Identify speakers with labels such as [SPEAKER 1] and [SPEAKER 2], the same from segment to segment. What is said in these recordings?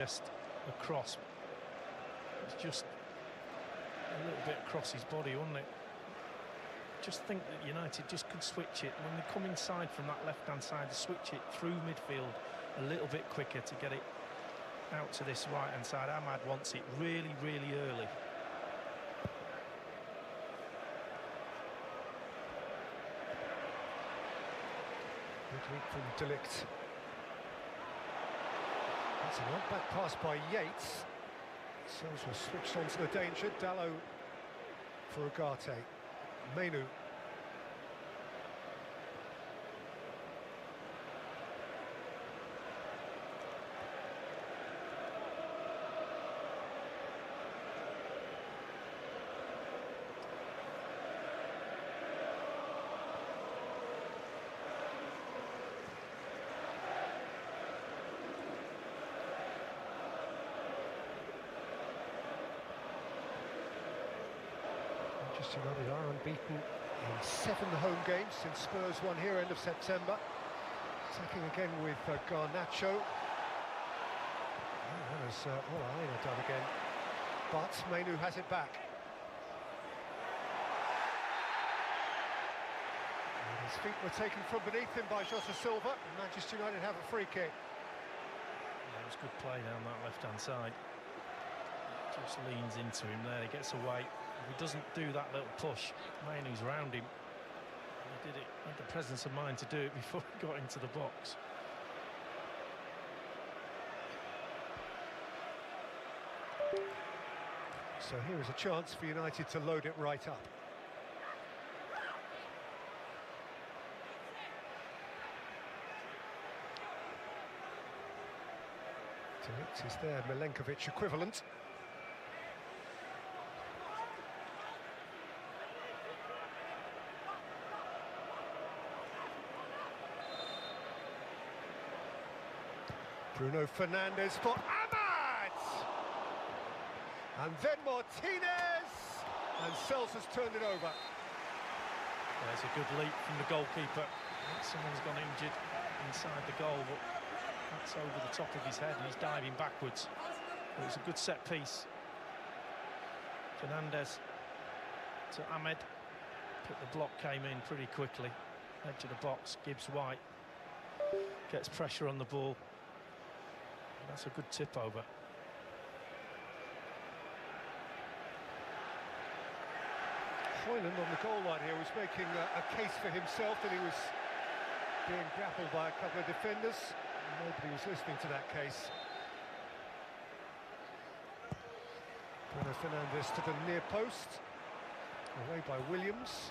[SPEAKER 1] Just across. It's just a little bit across his body, wasn't it? Just think that United just could switch it when they come inside from that left-hand side, to switch it through midfield a little bit quicker to get it out to this right-hand side. Ahmad wants it really, really early.
[SPEAKER 2] Good week from De Ligt. That's a knockback pass by Yates. Sales was switched on to the danger. Dalot for Ugarte. Mainoo. Manchester United are unbeaten in 7 home games since Spurs won here end of September. Attacking again with Garnacho. Oh, that was Aina done again. But Mainoo has it back. And his feet were taken from beneath him by Jota Silva, and Manchester United have a free kick.
[SPEAKER 1] Yeah, it was good play down that left-hand side. Just leans into him there, he gets away. If he doesn't do that little push, Mainoo's round him. He did it, had the presence of mind to do it before he got into the box.
[SPEAKER 2] So here is a chance for United to load it right up. De Ligt is their Milenkovic equivalent. Bruno Fernandes for Ahmad! And then Martinez! And Sels has turned it over.
[SPEAKER 1] There's a good leap from the goalkeeper. I think someone's gone injured inside the goal, but that's over the top of his head and he's diving backwards. But it's a good set piece. Fernandes to Ahmed. But the block came in pretty quickly. Edge of the box, Gibbs-White gets pressure on the ball. That's a good tip over.
[SPEAKER 2] Højlund on the goal line here was making a case for himself that he was being grappled by a couple of defenders. Nobody was listening to that case. Bruno Fernandes to the near post. Away by Williams.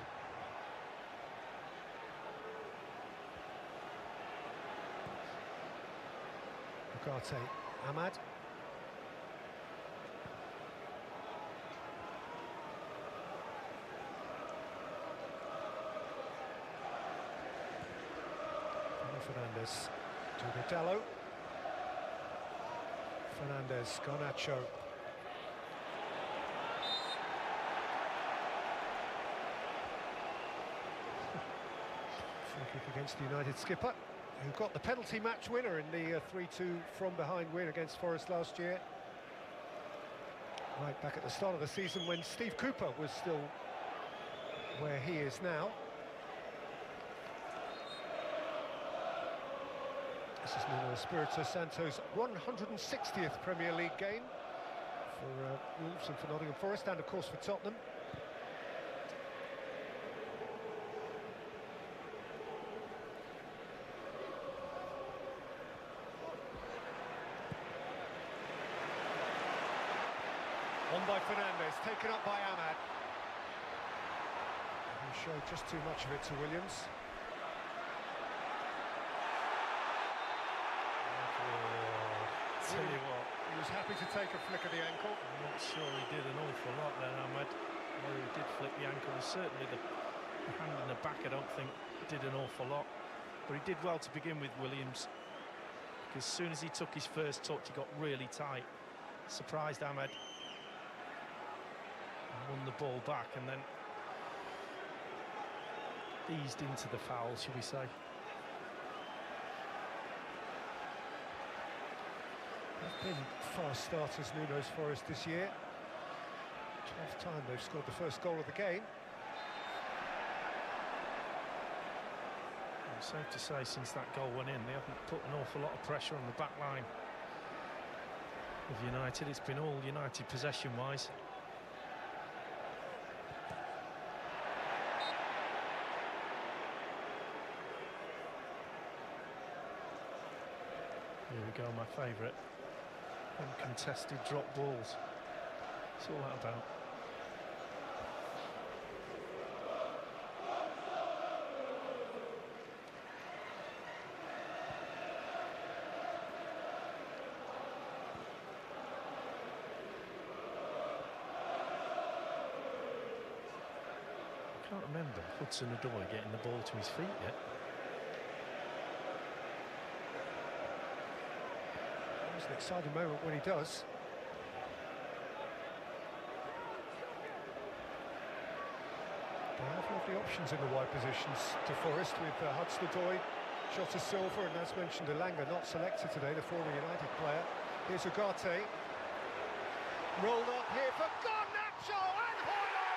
[SPEAKER 2] Ugarte, Ahmad. Fernandes to Dalot. Fernandes, Garnacho. Free kick against the United skipper, who got the penalty match winner in the 3-2 from behind win against Forest last year. Right back at the start of the season when Steve Cooper was still where he is now. This is Nuno Espirito Santo's 160th Premier League game for Wolves and for Nottingham Forest, and of course for Tottenham. On by Fernandes, taken up by Ahmad. He showed just too much of it to Williams.
[SPEAKER 1] Tell you what,
[SPEAKER 2] he was happy to take a flick of the ankle.
[SPEAKER 1] I'm not sure he did an awful lot there, Ahmad. Whether he did flick the ankle, certainly the hand in the back I don't think did an awful lot. But he did well to begin with, Williams, because as soon as he took his first touch he got really tight. Surprised Ahmad. And won the ball back and then eased into the foul, should we say.
[SPEAKER 2] been fast starters, Nuno's Forest, this year. 12th time they've scored the first goal of the game.
[SPEAKER 1] It's safe to say since that goal went in, they haven't put an awful lot of pressure on the back line of United. It's been all United possession-wise. Here we go, my favourite. Uncontested drop balls. What's all that about? I can't remember Hudson-Odoi getting the ball to his feet yet.
[SPEAKER 2] It's an exciting moment when he does. They have lovely options in the wide positions to Forest with Hudson-Odoi, Jota Silva, and as mentioned, Elanga not selected today, the former United player. Here's Ugarte. Rolled up here for Garnacho and Højlund!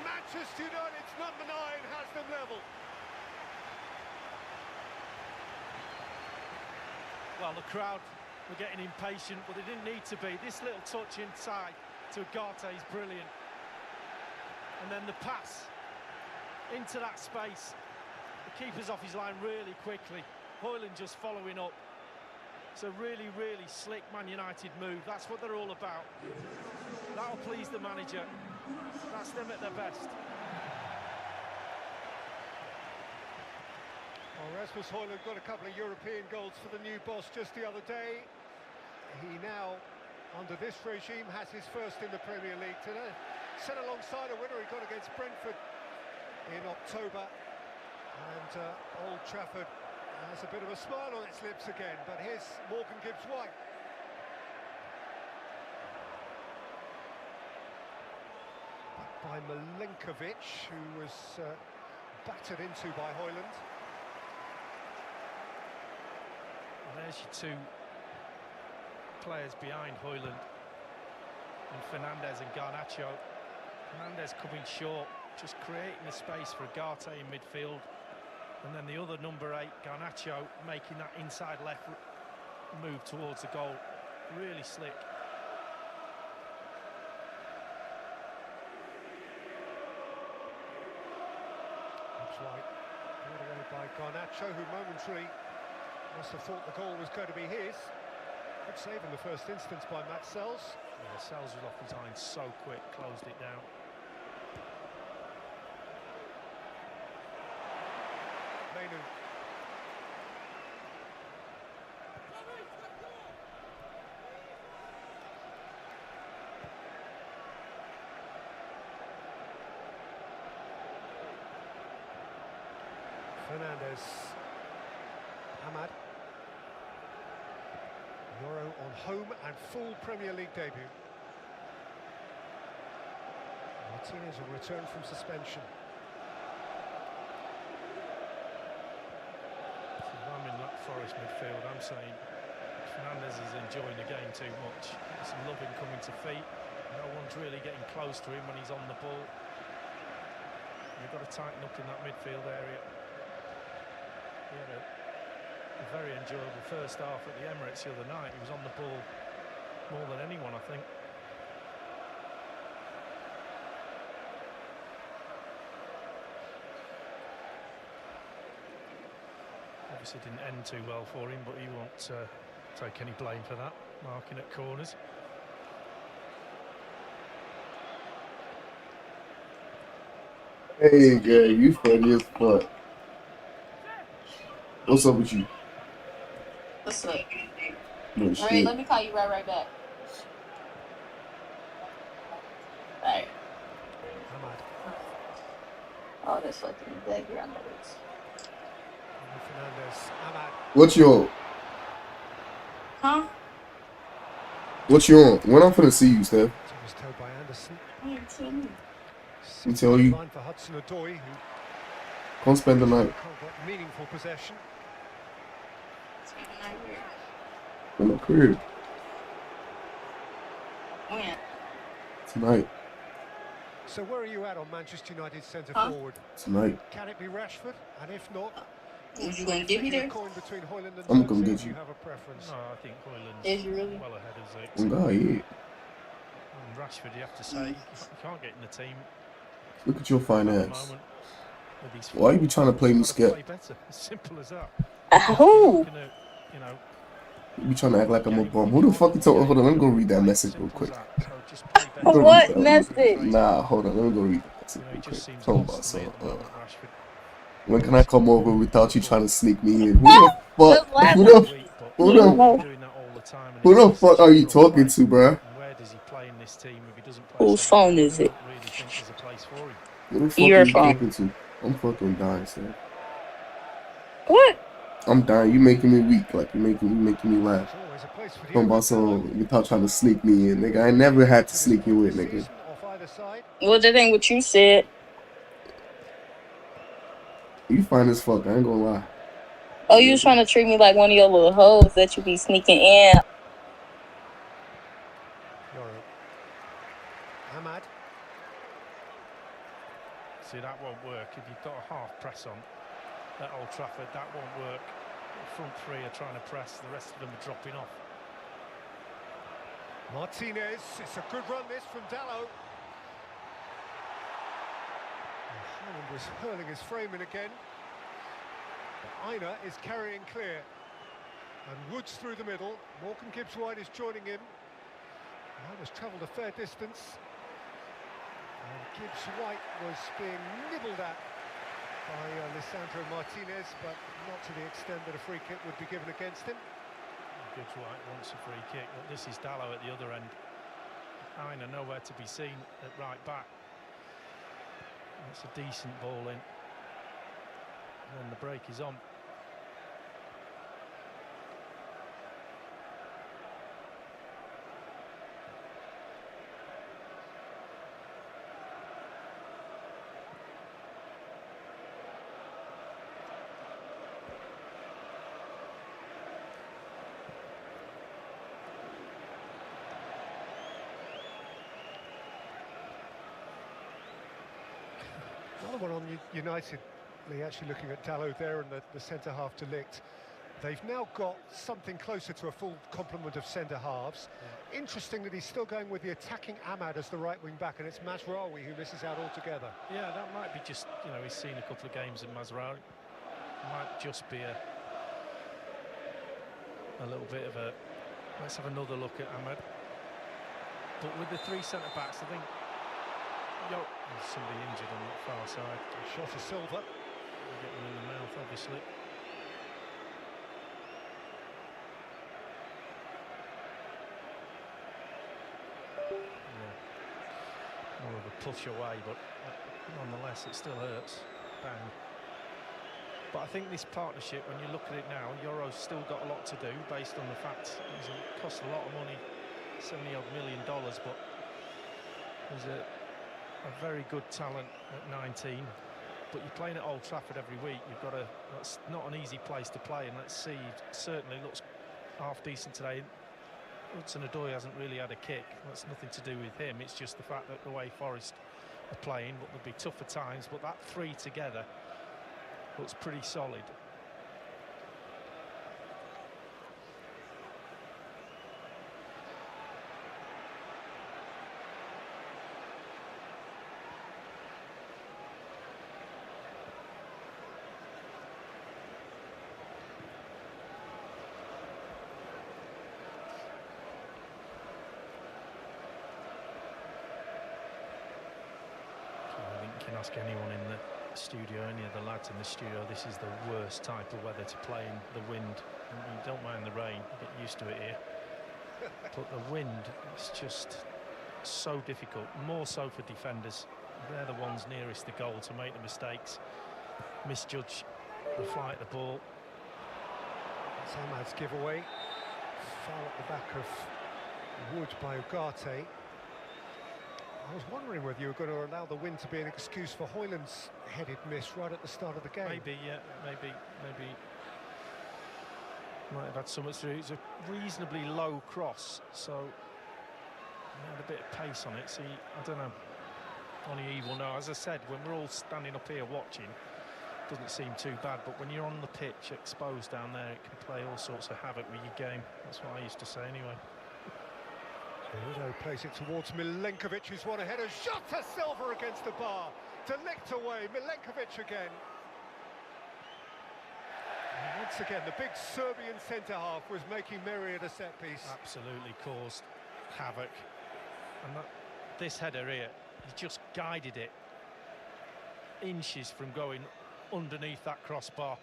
[SPEAKER 2] Manchester United's number 9 has them level.
[SPEAKER 1] Well, the crowd were getting impatient, but they didn't need to be. This little touch inside to Ugarte is brilliant. And then the pass into that space. The keeper's off his line really quickly. Højlund just following up. It's a really, really slick Man United move. That's what they're all about. That'll please the manager. That's them at their best.
[SPEAKER 2] Well, Rasmus Højlund got a couple of European goals for the new boss just the other day. He now, under this regime, has his first in the Premier League today. Set alongside a winner he got against Brentford in October. And Old Trafford has a bit of a smile on its lips again. But here's Morgan Gibbs-White. By Milinkovic, who was battered into by Højlund.
[SPEAKER 1] And there's your two players behind Højlund, and Fernandes and Garnacho. Fernandes coming short, just creating the space for Ugarte in midfield, and then the other number 8, Garnacho, making that inside left move towards the goal. Really slick.
[SPEAKER 2] Right, right away by Garnacho, who momentarily must have thought the goal was going to be his. Good save in the first instance by Matt Sells.
[SPEAKER 1] Yeah, Sells was off his line so quick, closed it down.
[SPEAKER 2] Mainu. Fernandes, Ahmad. Yoro on home and full Premier League debut. Martinez will return from suspension.
[SPEAKER 1] If I'm in that Forest midfield, I'm saying Fernandes is enjoying the game too much. There's some loving coming to feet. No one's really getting close to him when he's on the ball. You've got to tighten up in that midfield area. He had a very enjoyable first half at the Emirates the other night. He was on the ball more than anyone, I think. Obviously didn't end too well for him, but he won't take any blame for that, marking at corners.
[SPEAKER 3] Hey, Gary, you funny as fuck. What's up with you?
[SPEAKER 4] What's up?
[SPEAKER 3] No
[SPEAKER 4] Alright,
[SPEAKER 3] shit.
[SPEAKER 4] let me call you right back. Alright.
[SPEAKER 2] Ahmad.
[SPEAKER 4] Oh, that's fucking background noise.
[SPEAKER 2] Fernandes, Ahmad.
[SPEAKER 3] What you on?
[SPEAKER 4] Huh?
[SPEAKER 3] What you on? When I'm finna see you, Steph?
[SPEAKER 2] It was told by Anderson.
[SPEAKER 4] I ain't seen you.
[SPEAKER 3] me tell you.
[SPEAKER 2] Line for Hudson-Odoi, who
[SPEAKER 3] Come spend the night
[SPEAKER 2] can't get meaningful possession.
[SPEAKER 3] in the crib
[SPEAKER 4] When?
[SPEAKER 3] tonight.
[SPEAKER 2] So where are you at on Manchester United's centre
[SPEAKER 4] Huh?
[SPEAKER 2] forward?
[SPEAKER 3] Tonight.
[SPEAKER 2] Can it be Rashford? And if not,
[SPEAKER 4] Was you gonna give me
[SPEAKER 2] flipping a
[SPEAKER 4] there?
[SPEAKER 2] coin between Højlund and
[SPEAKER 3] I'm gonna
[SPEAKER 2] Xerxes,
[SPEAKER 3] get
[SPEAKER 2] do
[SPEAKER 3] you.
[SPEAKER 2] you have a preference?
[SPEAKER 1] No, I think Højlund's
[SPEAKER 4] Is you really?
[SPEAKER 1] well ahead of
[SPEAKER 3] Oh
[SPEAKER 1] Zirkzee.
[SPEAKER 3] God, yeah.
[SPEAKER 1] And Rashford, you have to say, you can't get in the team
[SPEAKER 3] Look at your
[SPEAKER 1] at
[SPEAKER 3] fine
[SPEAKER 1] the
[SPEAKER 3] ass.
[SPEAKER 1] moment with his
[SPEAKER 3] Why you be trying to play me
[SPEAKER 1] He's gotta play
[SPEAKER 3] scared?
[SPEAKER 1] better. As simple as that.
[SPEAKER 4] Who?
[SPEAKER 1] Looking at, you know,
[SPEAKER 3] You be trying to act like I'm a
[SPEAKER 1] game
[SPEAKER 3] bum.
[SPEAKER 1] week
[SPEAKER 3] Who the
[SPEAKER 1] on,
[SPEAKER 3] fuck you talking? Hold on, let me go
[SPEAKER 1] game
[SPEAKER 3] read that
[SPEAKER 1] play,
[SPEAKER 3] message real
[SPEAKER 1] simple as
[SPEAKER 3] quick.
[SPEAKER 1] that. So just play better.
[SPEAKER 3] Let me go
[SPEAKER 4] What
[SPEAKER 3] read that.
[SPEAKER 4] message?
[SPEAKER 3] Nah, hold on, let me go read that message
[SPEAKER 1] You know, he
[SPEAKER 3] real quick.
[SPEAKER 1] just seems
[SPEAKER 3] Talking about
[SPEAKER 1] lost to me
[SPEAKER 3] some.
[SPEAKER 1] at the moment, Rashford.
[SPEAKER 3] When can I come over without you trying to sneak me in? Who the fuck?
[SPEAKER 4] Just
[SPEAKER 3] Who
[SPEAKER 4] laughing.
[SPEAKER 3] the
[SPEAKER 1] Week, but
[SPEAKER 3] who
[SPEAKER 4] You
[SPEAKER 3] the
[SPEAKER 4] know.
[SPEAKER 1] doing that all the time. And
[SPEAKER 3] who
[SPEAKER 1] it's
[SPEAKER 3] the
[SPEAKER 1] just
[SPEAKER 3] fuck
[SPEAKER 1] such
[SPEAKER 3] are
[SPEAKER 1] a
[SPEAKER 3] you
[SPEAKER 1] front
[SPEAKER 3] talking
[SPEAKER 1] play.
[SPEAKER 3] to, bruh?
[SPEAKER 1] And where does he play in this team if he doesn't play
[SPEAKER 4] Whose
[SPEAKER 1] centre
[SPEAKER 4] phone
[SPEAKER 1] forward?
[SPEAKER 4] is
[SPEAKER 1] I
[SPEAKER 4] it?
[SPEAKER 1] don't really think there's a place for him.
[SPEAKER 3] Who the fuck are
[SPEAKER 4] Your
[SPEAKER 3] you
[SPEAKER 4] phone.
[SPEAKER 3] talking to? I'm fucking dying, son.
[SPEAKER 4] What?
[SPEAKER 3] I'm dying. You making me weak. Like you making me laugh.
[SPEAKER 2] There's always a place for
[SPEAKER 3] Talking
[SPEAKER 2] Diogo
[SPEAKER 3] about
[SPEAKER 2] Dalot.
[SPEAKER 3] some without trying to sneak me in, nigga. I never had to
[SPEAKER 2] To this
[SPEAKER 3] sneak you
[SPEAKER 2] point
[SPEAKER 3] in,
[SPEAKER 2] this
[SPEAKER 3] nigga.
[SPEAKER 2] season, off either side.
[SPEAKER 4] Well, that ain't what you said.
[SPEAKER 3] You fine as fuck. I ain't gonna lie.
[SPEAKER 4] Oh, you was trying to treat me like one of your little hoes that you be sneaking in.
[SPEAKER 2] Yoro. Ahmad.
[SPEAKER 1] See, that won't work. If you've got a half press on at Old Trafford, that won't work. The front three are trying to press, the rest of them are dropping off.
[SPEAKER 2] Martinez. It's a good run this from Dalot. Haaland was hurling his frame in again. But Aina is carrying clear. And Woods through the middle. Morgan Gibbs-White is joining him. Aina's travelled a fair distance. And Gibbs-White was being nibbled at by Lisandro Martinez, but not to the extent that a free kick would be given against him.
[SPEAKER 1] Gibbs-White wants a free kick, but this is Dalot at the other end. Aina nowhere to be seen at right back. That's a decent ball in. And then the break is on.
[SPEAKER 2] Another one on United, actually looking at Dalot there and the centre-half De Ligt. They've now got something closer to a full complement of centre-halves. Yeah. Interesting that he's still going with the attacking Ahmad as the right wing-back, and it's Mazraoui who misses out altogether.
[SPEAKER 1] Yeah, that might be just, you know, he's seen a couple of games in Mazraoui. Might just be a little bit of a, let's have another look at Ahmad. But with the three centre-backs, I think, there's somebody injured on that far side.
[SPEAKER 2] Shot of Silva.
[SPEAKER 1] Get one in the mouth, obviously. Yeah. More of a push away, but nonetheless, it still hurts. Bang. But I think this partnership, when you look at it now, Yoro's still got a lot to do based on the fact it cost a lot of money, $70-odd million, but there's a very good talent at 19, but you're playing at Old Trafford every week. That's not an easy place to play, and let's see, certainly looks half decent today. Hudson-Odoi hasn't really had a kick. That's nothing to do with him. It's just the fact that the way Forest are playing, but there'll be tougher times. But that three together looks pretty solid. Ask anyone in the studio, any of the lads in the studio, this is the worst type of weather to play in. The wind, you don't mind the rain, you get used to it here, but the wind is just so difficult, more so for defenders. They're the ones nearest the goal to make the mistakes, misjudge the flight of the ball.
[SPEAKER 2] That's Ahmad's giveaway. Foul at the back of Wood by Ugarte. I was wondering whether you were going to allow the win to be an excuse for Hoyland's headed miss right at the start of the game.
[SPEAKER 1] Maybe, yeah, maybe. Might have had so much through. It's a reasonably low cross, so he had a bit of pace on it. So I don't know. Only he will know. As I said, when we're all standing up here watching, it doesn't seem too bad. But when you're on the pitch, exposed down there, it can play all sorts of havoc with your game. That's what I used to say anyway.
[SPEAKER 2] Udo plays it towards Milenkovic, who's won ahead of Jota Silva against the bar. Delict away, Milenkovic again. And once again, the big Serbian centre-half was making merry at a set-piece.
[SPEAKER 1] Absolutely caused havoc. And this header here, he just guided it inches from going underneath that crossbar.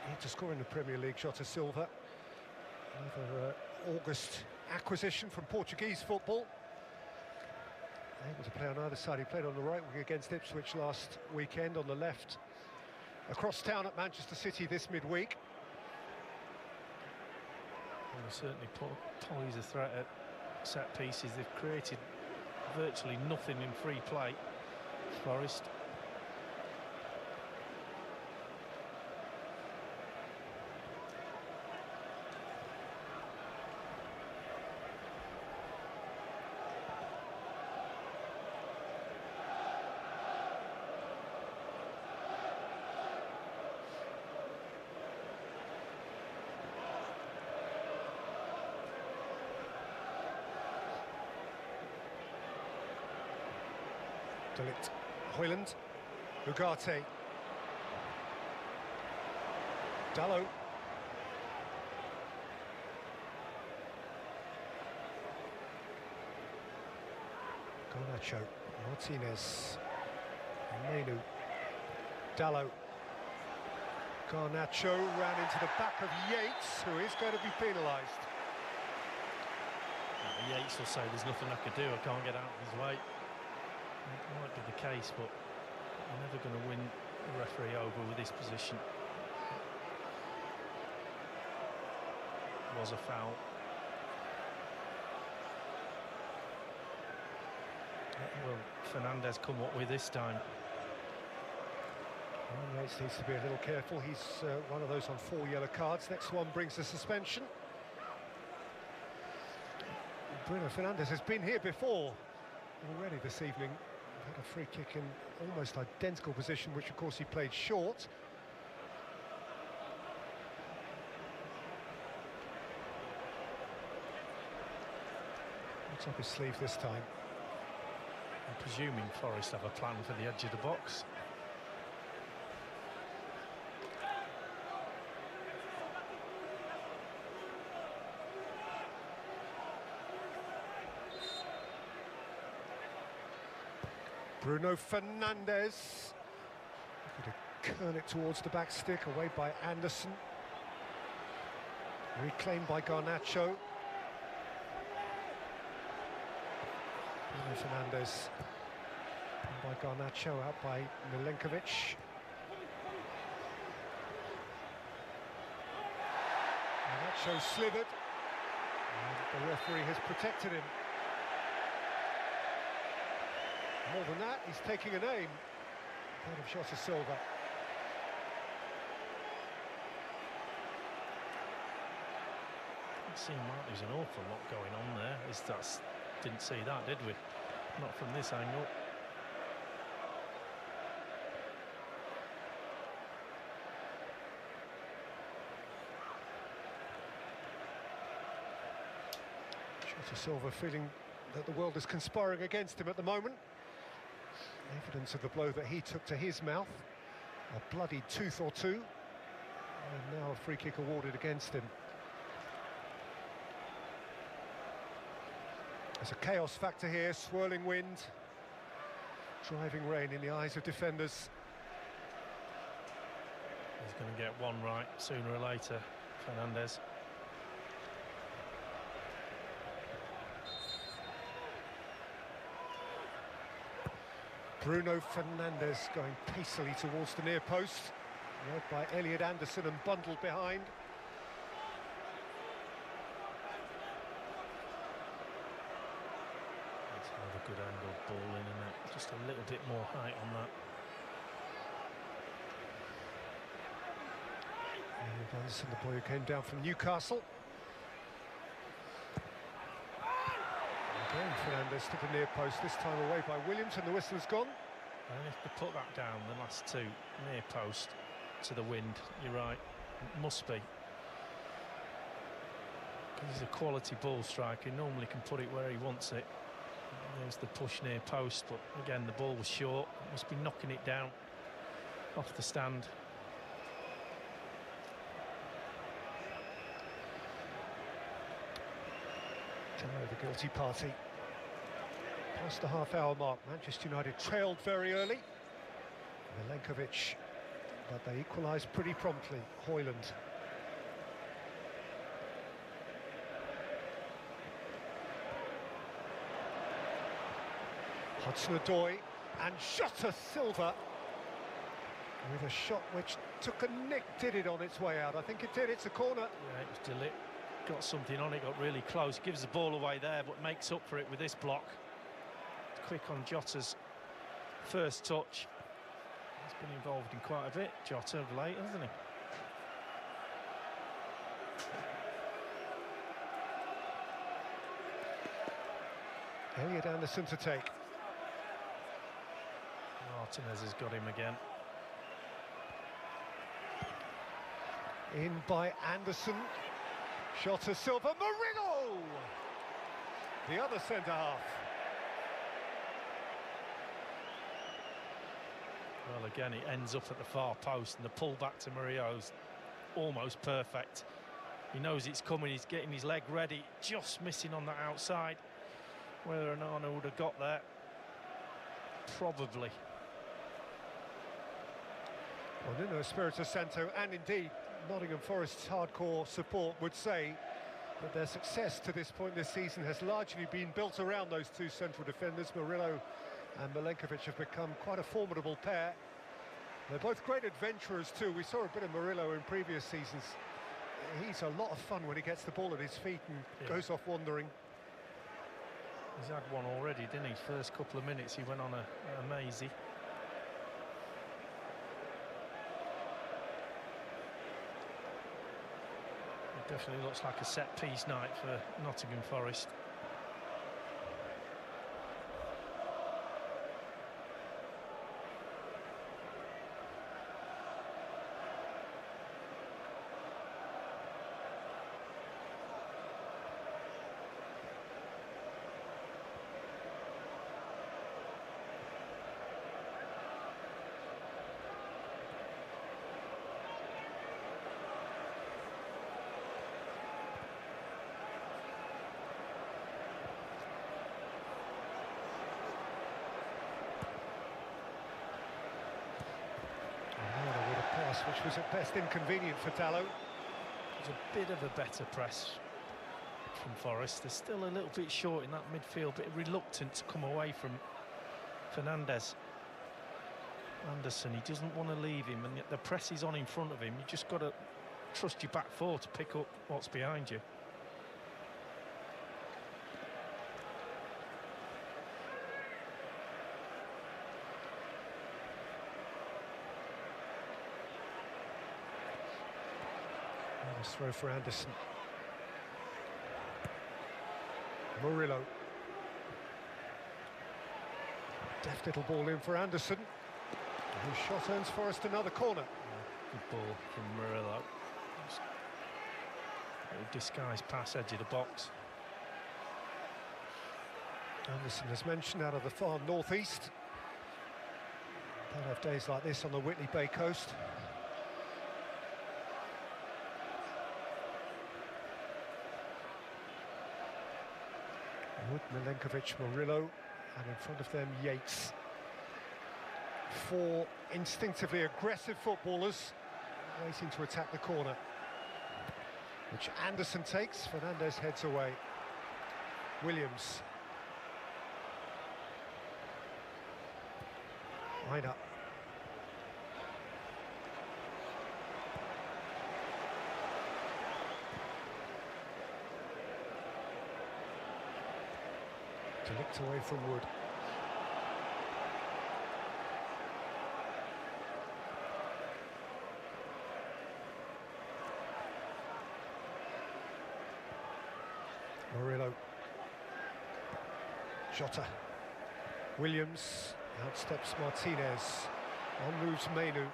[SPEAKER 2] Here to score in the Premier League, Jota Silva. Another August acquisition from Portuguese football. Able to play on either side. He played on the right wing against Ipswich last weekend, on the left across town at Manchester City this midweek.
[SPEAKER 1] Well, certainly Polly's a threat at set pieces. They've created virtually nothing in free play, Forest.
[SPEAKER 2] Delict, Hoyland, Ugarte, Dalot, Garnacho, Martinez, Menu, Dalot, Garnacho ran into the back of Yates, who is going to be penalised.
[SPEAKER 1] Yates will say there's nothing I could do, I can't get out of his way. It might be the case, but you're never going to win the referee over with this position. It was a foul. What will Fernandez come up with this time?
[SPEAKER 2] Well, Yates needs to be a little careful. He's one of those on 4 yellow cards. Next one brings a suspension. Bruno Fernandes has been here before already this evening. Had a free kick in almost identical position, which of course he played short. Puts up his sleeve this time.
[SPEAKER 1] I'm presuming Forest have a plan for the edge of the box.
[SPEAKER 2] Bruno Fernandes. Looking to curl it towards the back stick, away by Anderson. Reclaimed by Garnacho. Bruno Fernandes. By Garnacho, out by Milenkovic. Garnacho slithered. And the referee has protected him. More than that, he's taking an aim out of Jota Silva.
[SPEAKER 1] It seemed like there's an awful lot going on there. Didn't see that, did we? Not from this angle.
[SPEAKER 2] Jota Silva feeling that the world is conspiring against him at the moment. Evidence of the blow that he took to his mouth, a bloody tooth or two, and now a free kick awarded against him. There's a chaos factor here, swirling wind, driving rain in the eyes of defenders.
[SPEAKER 1] He's going to get one right sooner or later, Fernandes.
[SPEAKER 2] Bruno Fernandes going pacily towards the near post. led by Elliot Anderson and bundled behind.
[SPEAKER 1] That's another good angled ball in, isn't it? Just a little bit more height on that.
[SPEAKER 2] Elliot Anderson, the boy who came down from Newcastle. Again, Fernandez to the near post, this time away by Williams, and the whistle's gone.
[SPEAKER 1] And if they put that down, the last two, near post to the wind, you're right, it must be. Because he's a quality ball striker, he normally can put it where he wants it. There's the push near post, but again, the ball was short, must be knocking it down off the stand.
[SPEAKER 2] The guilty party. Past the half-hour mark, Manchester United trailed very early. Milenkovic, but they equalised pretty promptly. Højlund. Hudson-Odoi and Jota Silva with a shot which took a nick, did it on its way out? I think it did, it's a corner.
[SPEAKER 1] Yeah, it was Dilip. Got something on it, got really close, gives the ball away there, but makes up for it with this block. Quick on Jota's first touch. He's been involved in quite a bit, Jota, of late, hasn't he?
[SPEAKER 2] Elliot Anderson to take.
[SPEAKER 1] Martinez has got him again.
[SPEAKER 2] In by Anderson. Jota Silva, Murillo! The other centre-half.
[SPEAKER 1] Well, again, it ends up at the far post, and the pull back to Murillo's almost perfect. He knows it's coming, he's getting his leg ready, just missing on that outside. Whether or not would have got there, probably.
[SPEAKER 2] Well, Nuno Espirito Santo and indeed Nottingham Forest's hardcore support would say that their success to this point this season has largely been built around those two central defenders. Murillo and Milenkovic have become quite a formidable pair. They're both great adventurers too. We saw a bit of Murillo in previous seasons. He's a lot of fun when he gets the ball at his feet and goes off wandering.
[SPEAKER 1] He's had one already, didn't he? First couple of minutes he went on a mazy. It definitely looks like a set-piece night for Nottingham Forest.
[SPEAKER 2] Which was at best inconvenient for Dalot.
[SPEAKER 1] It was a bit of a better press from Forest. They're still a little bit short in that midfield, a bit reluctant to come away from Fernandez. Anderson, he doesn't want to leave him, and yet the press is on in front of him. You just got to trust your back four to pick up what's behind you.
[SPEAKER 2] Nice throw for Anderson. Murillo. Deft little ball in for Anderson. His shot earns Forest another corner.
[SPEAKER 1] Good ball from Murillo. Just a disguised pass, edge of the box.
[SPEAKER 2] Anderson, as mentioned, out of the far northeast. They'll have days like this on the Whitley Bay coast. Wood, Milenkovic, Murillo, and in front of them Yates. Four instinctively aggressive footballers waiting to attack the corner, which Anderson takes. Fernandez heads away. Williams. Line up. Delict away from Wood. Murillo. Jota. Williams. Out steps Martinez. On moves Mainu.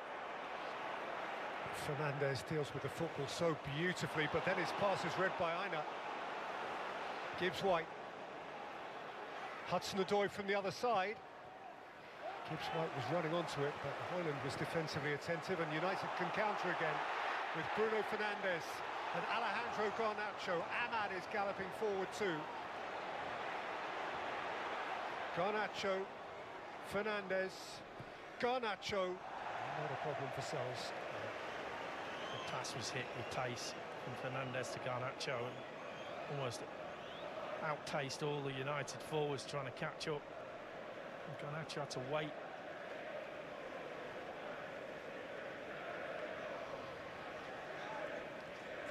[SPEAKER 2] Fernandez deals with the football so beautifully, but then his pass is read by Aina. Gibbs-White. Hudson-Odoi from the other side. Gibbs-White was running onto it, but Højlund was defensively attentive, and United can counter again with Bruno Fernandes and Alejandro Garnacho. Ahmad is galloping forward too. Garnacho, Fernandes, Garnacho. Not a problem for Sells.
[SPEAKER 1] The pass was hit with pace from Fernandes to Garnacho and almost outpaced all the United forwards trying to catch up. And Garnacho had to wait.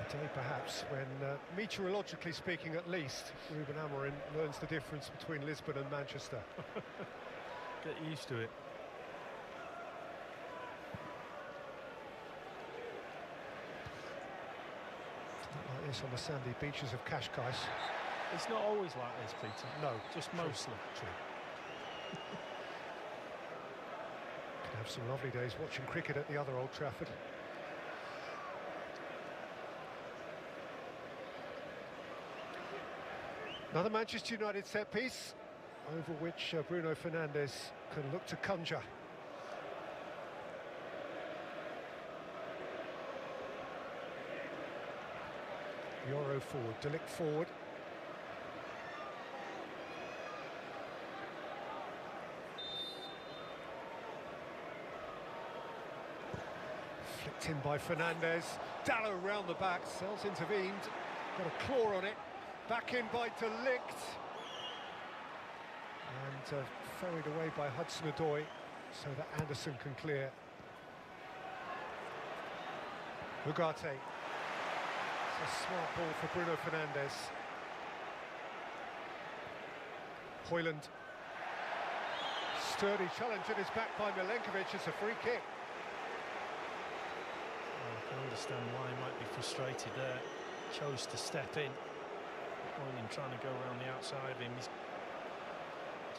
[SPEAKER 2] The day perhaps when, meteorologically speaking at least, Ruben Amorim learns the difference between Lisbon and Manchester.
[SPEAKER 1] Get used to it.
[SPEAKER 2] Like this on the sandy beaches of Cascais.
[SPEAKER 1] It's not always like this, Peter.
[SPEAKER 2] No,
[SPEAKER 1] Just
[SPEAKER 2] true,
[SPEAKER 1] mostly.
[SPEAKER 2] True. Could have some lovely days watching cricket at the other Old Trafford. Another Manchester United set piece, over which Bruno Fernandes can look to conjure. Yoro forward, Delict forward. Flicked in by Fernandes. Dallo round the back. Sells intervened. Got a claw on it. Back in by Delict. And ferried away by Hudson-Odoi so that Anderson can clear. Ugarte. It's a smart ball for Bruno Fernandes. Højlund. Sturdy challenge and is backed by Milenkovic. It's a free kick.
[SPEAKER 1] Well, I can understand why he might be frustrated there. Chose to step in. Højlund trying to go around the outside of him. It's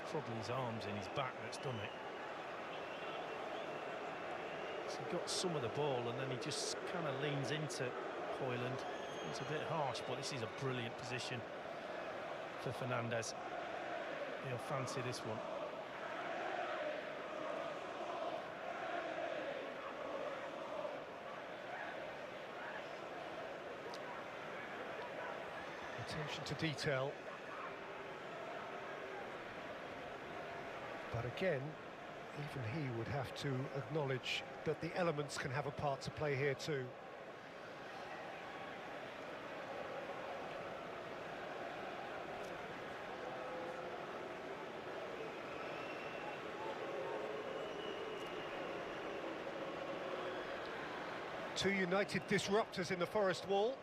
[SPEAKER 1] probably his arms in his back that's done it. So he got some of the ball and then he just kind of leans into Højlund. It's a bit harsh, but this is a brilliant position for Fernandes. He'll fancy this one.
[SPEAKER 2] Attention to detail. But again, even he would have to acknowledge that the elements can have a part to play here too. Two United disruptors in the Forest wall.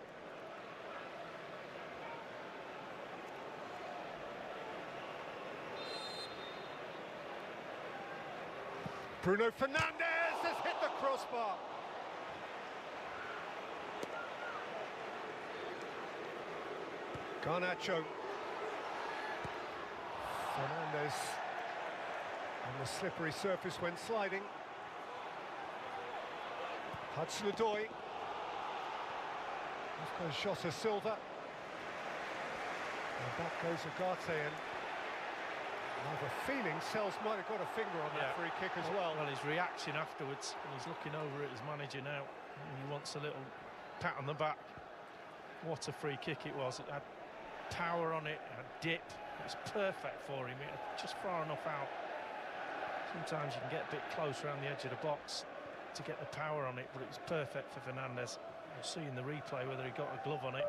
[SPEAKER 2] Bruno Fernandes has hit the crossbar. Garnacho. Fernandes on the slippery surface when sliding. Hudson-Odoi. Off goes Jota Silva. And back goes Ugarte, and I have a feeling Sells might have got a finger on that free kick as well.
[SPEAKER 1] Well, his reaction afterwards, and he's looking over at his manager now, and he wants a little pat on the back. What a free kick it was. It had power on it, it had dip. It was perfect for him. It had just far enough out. Sometimes you can get a bit close around the edge of the box to get the power on it, but it was perfect for Fernandes. We'll see in the replay whether he got a glove on it.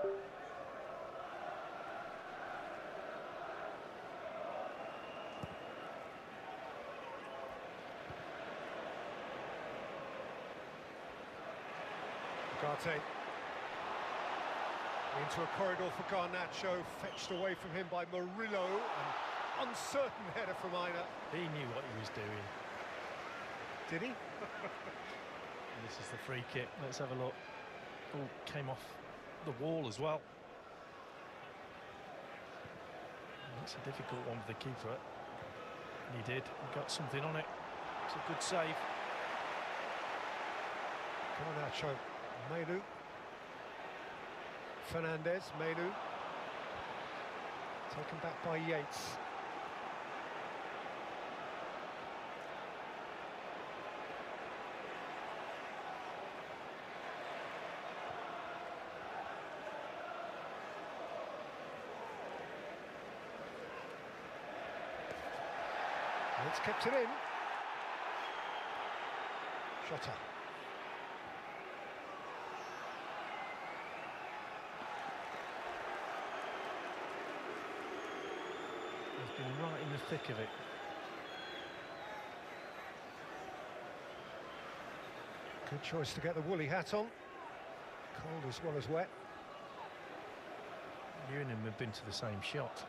[SPEAKER 2] Ugarte into a corridor for Garnacho, fetched away from him by Murillo, and uncertain header from Aina.
[SPEAKER 1] He knew what he was doing.
[SPEAKER 2] Did he?
[SPEAKER 1] And this is the free kick. Let's have a look. Oh, came off the wall as well. It's a difficult one for the keeper. And he did. He got something on it. It's a good save.
[SPEAKER 2] Garnacho, Menu. Fernandez, Menu. Taken back by Yates. And it's kept it in. Jota.
[SPEAKER 1] He's been right in the thick of it.
[SPEAKER 2] Good choice to get the woolly hat on. Cold as well as wet.
[SPEAKER 1] You and him have been to the same shot.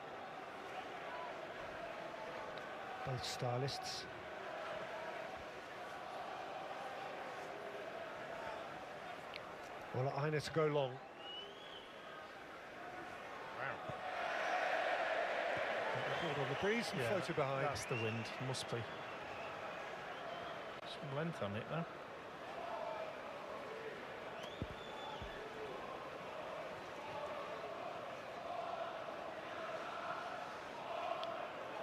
[SPEAKER 2] Both stylists. Well, Aina to go long. Ball on the breeze and floated behind.
[SPEAKER 1] That's the wind, must be. Some length on it though.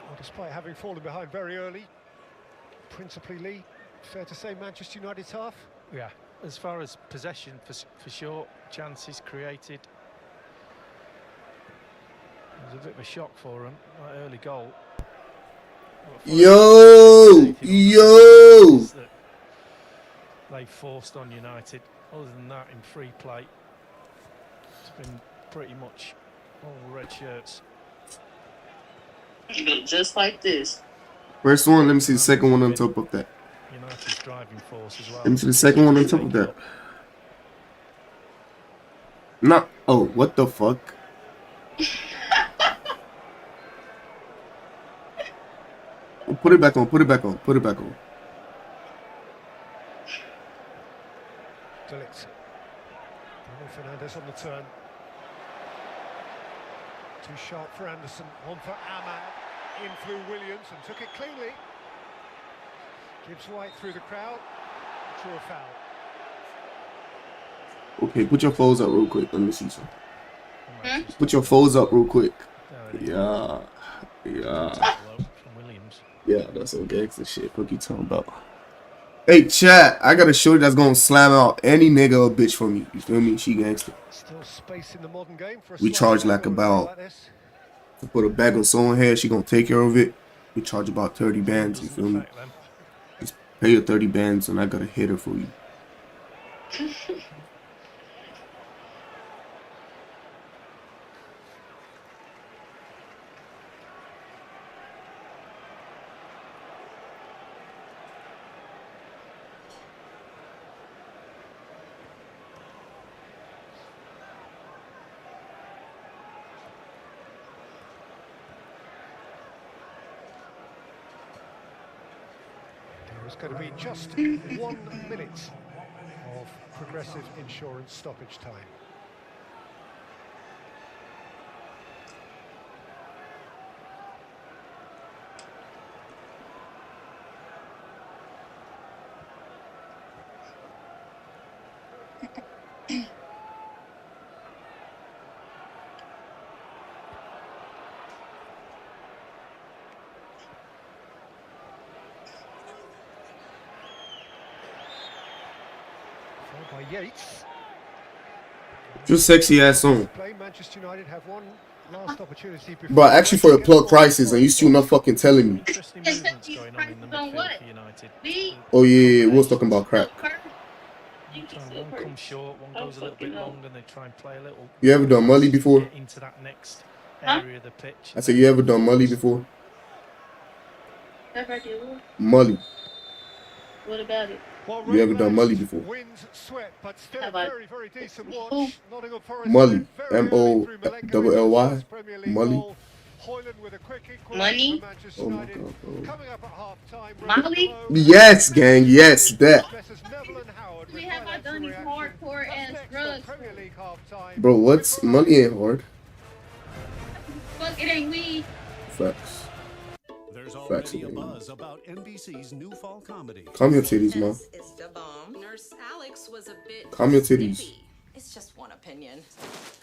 [SPEAKER 2] Well, despite having fallen behind very early, principally Lee, fair to say Manchester United's half?
[SPEAKER 1] Yeah, as far as possession for sure, chances created. It was a bit of a shock for them, that early goal.
[SPEAKER 3] Yo!
[SPEAKER 1] That they forced on United. Other than that, in free play, it's been pretty much all red shirts.
[SPEAKER 4] Just like this.
[SPEAKER 3] First one, let me see the second one on top of that.
[SPEAKER 1] United's driving force as well.
[SPEAKER 3] Let me see the second one on top of that. Not. Oh, what the fuck? Put it back on. Put it back on. Put it back on.
[SPEAKER 2] De Ligt. Bruno Fernandes on the turn. Too sharp for Anderson. On for Aman. In flew Williams and took it cleanly. Gibbs White through the crowd. Drew a foul.
[SPEAKER 3] Okay, put your foes up real quick. Let me see some. Put your foes up real quick. Yeah. Yeah, that's some gangster shit. What you talking about? Hey, chat, I got a shorty that's gonna slam out any nigga or bitch for me. You feel me? She gangster.
[SPEAKER 2] Still space in the modern game for a
[SPEAKER 3] We charge like about,
[SPEAKER 2] like this.
[SPEAKER 3] to put a bag on someone's head, she gonna take care of it. We charge about 30 bands, you feel me? Just pay her 30 bands and I gotta hit her for you.
[SPEAKER 2] There's going to be just 1 minute of Progressive Insurance stoppage time. By Yates.
[SPEAKER 3] Just sexy ass song.
[SPEAKER 2] Manchester United have one last opportunity before.
[SPEAKER 3] But actually for the plug prices and you still not fucking telling me.
[SPEAKER 1] Interesting movements going on in the midfield for United.
[SPEAKER 3] Oh yeah, we was talking about crap.
[SPEAKER 1] One comes short, one goes a little bit long, and they try and play a little.
[SPEAKER 3] You ever done Mully before?
[SPEAKER 1] Into that next area of the pitch.
[SPEAKER 3] I said, you ever done Mully before? Mully.
[SPEAKER 4] What about it?
[SPEAKER 3] You ever done Mully before?
[SPEAKER 2] Winds, sweat, but still very, very decent watch. Nottingham Forest
[SPEAKER 3] Mully.
[SPEAKER 2] very early through Malenko
[SPEAKER 3] M-O-double-L-Y.
[SPEAKER 2] into his first Premier League
[SPEAKER 3] Mully.
[SPEAKER 2] goal. Hoyland with a quick
[SPEAKER 4] Money?
[SPEAKER 2] equaliser for Manchester
[SPEAKER 3] Oh my
[SPEAKER 2] United.
[SPEAKER 3] God, bro.
[SPEAKER 2] Coming up at half-time.
[SPEAKER 4] Molly?
[SPEAKER 3] Yes, gang. Yes, that.
[SPEAKER 2] Messrs Neville and Howard
[SPEAKER 4] We
[SPEAKER 2] with
[SPEAKER 4] have I
[SPEAKER 2] highlights and
[SPEAKER 4] done these
[SPEAKER 2] reaction.
[SPEAKER 4] hardcore
[SPEAKER 2] That's
[SPEAKER 4] ass
[SPEAKER 2] next
[SPEAKER 4] drugs?
[SPEAKER 2] on Premier League half-time.
[SPEAKER 3] Bro, what's money ain't hard.
[SPEAKER 4] Fuck, it ain't weed.
[SPEAKER 3] Facts.
[SPEAKER 5] There's
[SPEAKER 3] Facts
[SPEAKER 5] already a
[SPEAKER 3] again.
[SPEAKER 5] buzz about NBC's new fall comedy.
[SPEAKER 3] Calm your titties, ma.
[SPEAKER 6] Is the bomb. Nurse Alex was a bit
[SPEAKER 3] Calm your titties.
[SPEAKER 6] snippy. It's just one opinion.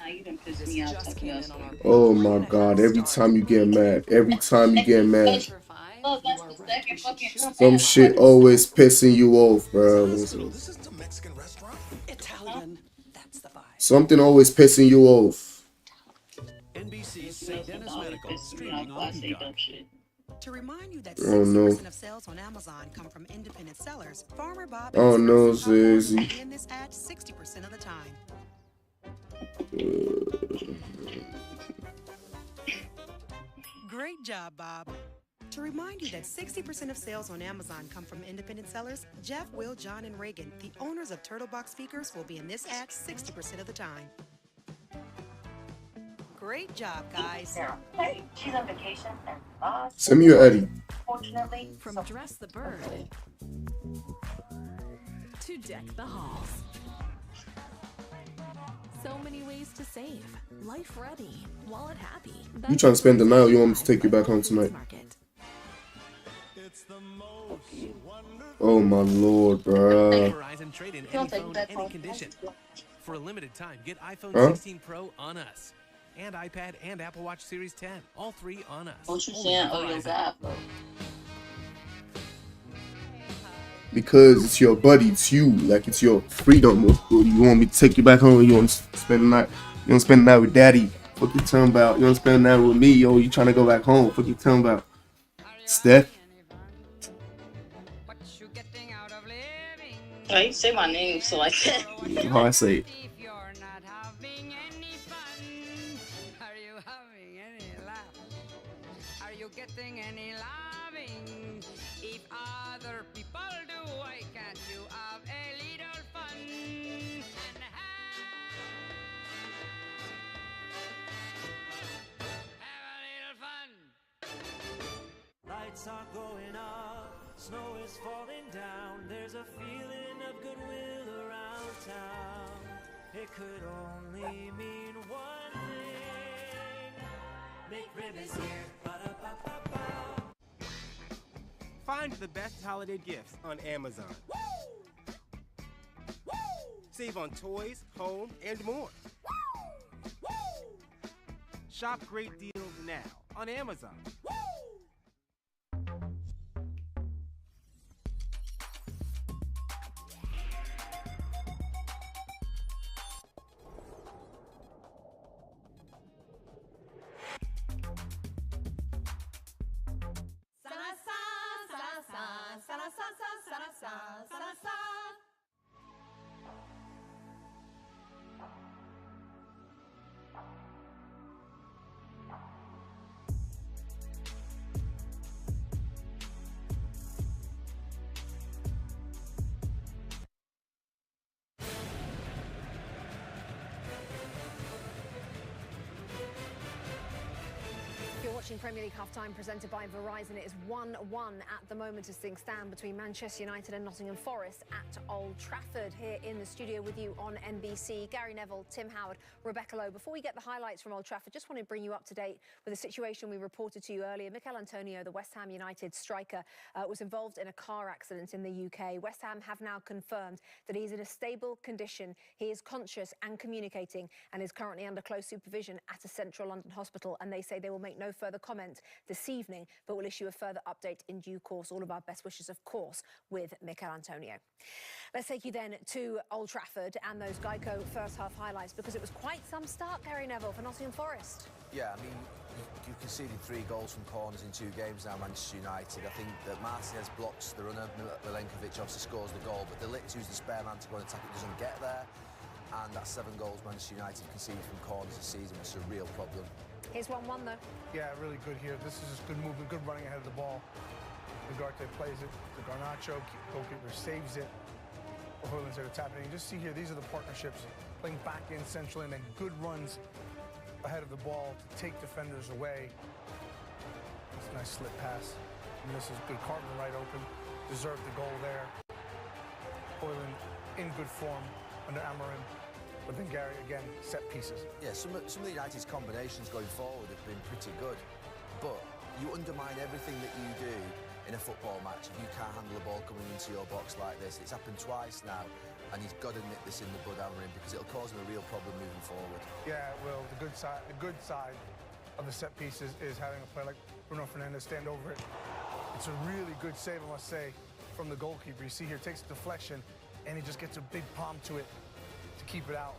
[SPEAKER 4] Nah, you done pissed me off
[SPEAKER 6] Just
[SPEAKER 4] talking
[SPEAKER 6] came
[SPEAKER 4] about
[SPEAKER 6] in on our
[SPEAKER 4] stuff.
[SPEAKER 3] Oh my God. Every time you get mad. Every time you get mad.
[SPEAKER 4] Oh, that's the second fucking
[SPEAKER 3] Some shit always pissing you off, bro.
[SPEAKER 5] This isn't a Mexican restaurant.
[SPEAKER 6] Italian. That's the vibe.
[SPEAKER 3] Something always pissing you off.
[SPEAKER 5] NBC's St. Dennis Medical streaming on Peacock.
[SPEAKER 6] To remind you that
[SPEAKER 3] Oh, no.
[SPEAKER 6] 60% of sales on Amazon come from independent sellers, Farmer Bob
[SPEAKER 3] Oh,
[SPEAKER 6] and
[SPEAKER 3] no,
[SPEAKER 6] Citizen Households will
[SPEAKER 3] Zizzy.
[SPEAKER 6] be in this ad 60% of the time. Great job, Bob. To remind you that 60% of sales on Amazon come from independent sellers, Jeff, Will, John, and Reagan, the owners of Turtlebox speakers, will be in this ad 60% of the time. Great job, guys.
[SPEAKER 7] Hey, she's on vacation and
[SPEAKER 3] Send me your Eddie.
[SPEAKER 7] fortunately,
[SPEAKER 8] From Dress the Bird to Deck the Halls. So many ways to save. Life ready, wallet happy.
[SPEAKER 3] You trying to spend the night or you want me to take you back home tonight? Oh my Lord, bruh.
[SPEAKER 9] Verizon trade in
[SPEAKER 4] He'll
[SPEAKER 9] any
[SPEAKER 4] take you
[SPEAKER 9] phone,
[SPEAKER 4] back
[SPEAKER 9] any
[SPEAKER 4] home.
[SPEAKER 9] condition. For a limited time, get iPhone
[SPEAKER 3] Huh?
[SPEAKER 9] 16 Pro on us. And iPad and Apple Watch Series 10. All three on us.
[SPEAKER 4] What you
[SPEAKER 9] Only
[SPEAKER 4] saying?
[SPEAKER 9] from
[SPEAKER 4] Oh, your
[SPEAKER 9] Verizon.
[SPEAKER 4] God, bro.
[SPEAKER 3] Because it's your buddy, it's you. Like, it's your freedom. You want me to take you back home? You want to spend the night? You want to spend the night with daddy? What you talking about? You want to spend the night with me? Yo, you trying to go back home? What you talking about? Steph?
[SPEAKER 4] Why you say my name so like that?
[SPEAKER 3] How I say it?
[SPEAKER 10] Lights are going up, snow is falling down. There's a feeling of goodwill around town. It could only mean one thing. Make ribbons here. Ba-da-ba-ba-ba.
[SPEAKER 11] Find the best holiday gifts on Amazon. Save on toys, home, and more. Shop great deals now on Amazon.
[SPEAKER 12] You're watching Premier League halftime presented by Verizon. It is 1-1 at the moment as things stand between Manchester United and Nottingham Forest at Old Trafford. Here in the studio with you on NBC, Gary Neville, Tim Howard, Rebecca Lowe. Before we get the highlights from Old Trafford, just want to bring you up to date with a situation we reported to you earlier. Mikel Antonio, the West Ham United striker, was involved in a car accident in the UK. West Ham have now confirmed that he's in a stable condition. He is conscious and communicating and is currently under close supervision at a central London hospital. And they say they will make no further comment this evening, but will issue a further update in due course. All of our best wishes, of course, with Mikel Antonio. Let's take you then to Old Trafford and those Geico first half highlights, because it was quite some start, Gary Neville, for Nottingham Forest.
[SPEAKER 13] Yeah, I mean, you conceded 3 goals from corners in 2 games now, Manchester United. I think that Martinez blocks the runner, Milenkovic obviously scores the goal, but De Ligt, who's the spare man to go and attack it, doesn't get there. And that's 7 goals Manchester United conceded from corners this season, which is a real problem.
[SPEAKER 12] Here's 1-1 though.
[SPEAKER 14] Yeah, really good here. This is just good movement, good running ahead of the ball. Ugarte plays it, the Garnacho, goalkeeper saves it. Hoyland's there to tap it. And you just see here, these are the partnerships playing back in central and then good runs ahead of the ball to take defenders away. It's a nice slip pass. And this is good. Carvin right open. Deserved the goal there. Hoyland in good form under Amorim. But then Gary, again, set pieces.
[SPEAKER 13] Yeah, some of the United's combinations going forward have been pretty good. But you undermine everything that you do in a football match if you can't handle the ball coming into your box like this. It's happened twice now, and he's got to nip this in the bud, Amorim, because it'll cause him a real problem moving forward.
[SPEAKER 14] Yeah, well, the good side of the set pieces is having a player like Bruno Fernandes stand over it. It's a really good save, I must say, from the goalkeeper. You see here, takes a deflection, and he just gets a big palm to it to keep it out.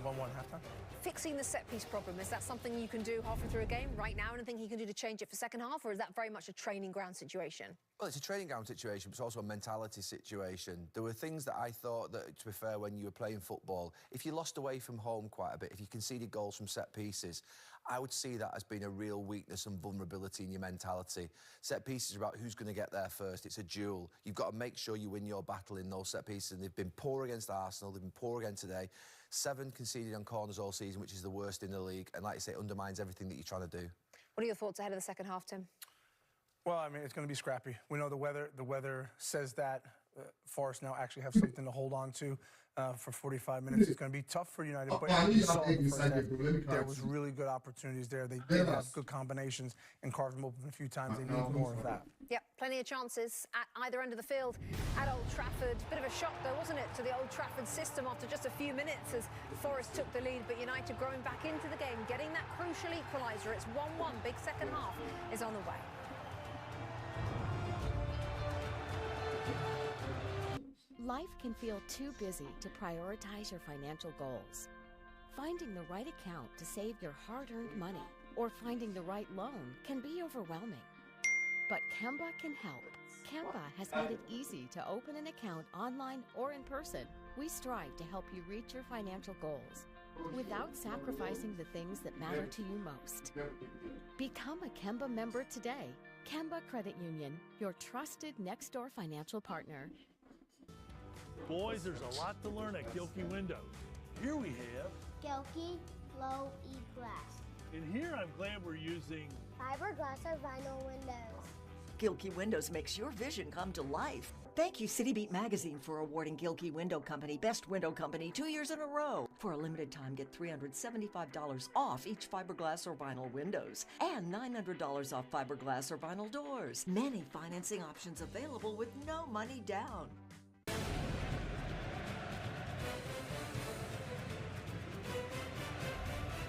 [SPEAKER 14] 1-1 halftime.
[SPEAKER 12] Fixing the set-piece problem, is that something you can do halfway through a game right now? Anything he can do to change it for second half, or is that very much a training ground situation?
[SPEAKER 13] Well, it's a training ground situation, but it's also a mentality situation. There were things that I thought that, to be fair, when you were playing football, if you lost away from home quite a bit, if you conceded goals from set pieces, I would see that as being a real weakness and vulnerability in your mentality. Set pieces are about who's going to get there first. It's a duel. You've got to make sure you win your battle in those set pieces, and they've been poor against Arsenal. They've been poor again today. 7 conceded on corners all season, which is the worst in the league, and like you say, it undermines everything that you're trying to do.
[SPEAKER 12] What are your thoughts ahead of the second half, Tim?
[SPEAKER 14] Well, I mean, it's going to be scrappy. We know the weather says that. Forest now actually have something to hold on to for 45 minutes. It's going to be tough for United, but you saw in the first half, there was really good opportunities there. They did have good combinations and carved them open a few times. They need more of that.
[SPEAKER 12] Yep, plenty of chances at either end of the field at Old Trafford. Bit of a shock, though, wasn't it, to the Old Trafford system after just a few minutes as Forest took the lead, but United growing back into the game, getting that crucial equaliser. It's 1-1. Big second half is on the way.
[SPEAKER 15] Life can feel too busy to prioritize your financial goals. Finding the right account to save your hard-earned money or finding the right loan can be overwhelming. But Kemba can help. Kemba has made it easy to open an account online or in person. We strive to help you reach your financial goals without sacrificing the things that matter to you most. Become a Kemba member today. Kemba Credit Union, your trusted next-door financial partner.
[SPEAKER 16] Boys, there's a lot to learn at Gilkey Windows. Here we have
[SPEAKER 17] Gilkey Low E Glass.
[SPEAKER 16] And here I'm glad we're using
[SPEAKER 17] fiberglass or vinyl windows.
[SPEAKER 18] Gilkey Windows makes your vision come to life. Thank you, City Beat Magazine, for awarding Gilkey Window Company Best Window Company 2 years in a row. For a limited time, get $375 off each fiberglass or vinyl windows and $900 off fiberglass or vinyl doors. Many financing options available with no money down.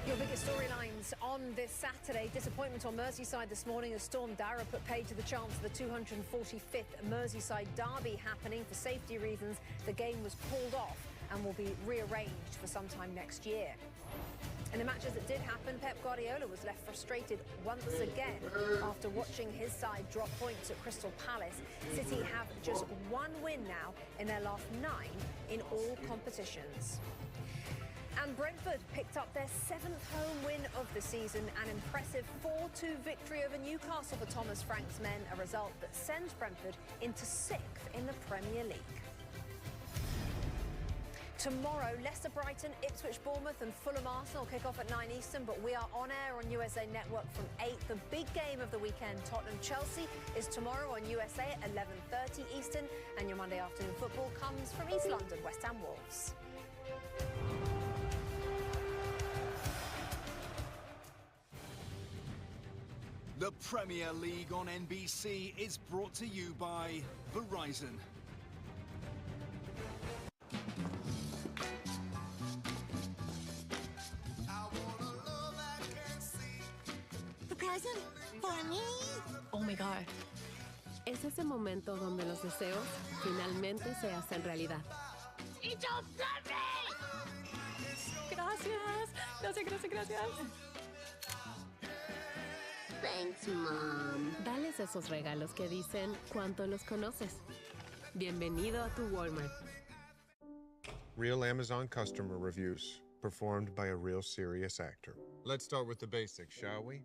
[SPEAKER 12] Your biggest storylines on this Saturday. Disappointment on Merseyside this morning as Storm Dara put paid to the chance of the 245th Merseyside derby happening. For safety reasons, the game was called off and will be rearranged for sometime next year. In the matches that did happen, Pep Guardiola was left frustrated once again after watching his side drop points at Crystal Palace. City have just 1 win now in their last 9 in all competitions. And Brentford picked up their 7th home win of the season, an impressive 4-2 victory over Newcastle for Thomas Frank's men, a result that sends Brentford into 6th in the Premier League. Tomorrow, Leicester Brighton, Ipswich Bournemouth and Fulham Arsenal kick off at 9 Eastern, but we are on air on USA Network from 8. The big game of the weekend, Tottenham Chelsea, is tomorrow on USA at 11:30 Eastern, and your Monday afternoon football comes from East London, West Ham Wolves.
[SPEAKER 5] The Premier League on NBC is brought to you by Verizon.
[SPEAKER 19] The present for me.
[SPEAKER 20] Oh my God. Es ese momento donde los deseos finalmente se hacen realidad.
[SPEAKER 19] It's all
[SPEAKER 20] Gracias. Gracias.
[SPEAKER 19] Thanks, Mom.
[SPEAKER 20] Dales esos regalos que dicen cuánto los conoces. Bienvenido a tu Walmart.
[SPEAKER 21] Real Amazon customer reviews, performed by a real serious actor. Let's start with the basics, shall we?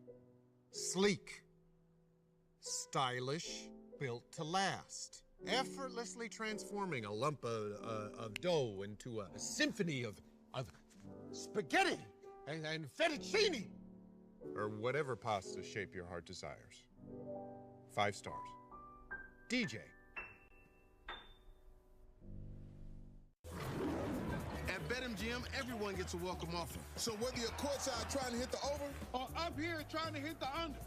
[SPEAKER 21] Sleek. Stylish, built to last. Effortlessly transforming a lump of dough into a symphony of spaghetti and fettuccine. or whatever pasta shape your heart desires. 5 stars. DJ.
[SPEAKER 1] At BetMGM, everyone gets a welcome offer. So whether you're courtside trying to hit the over or up here trying to hit the under,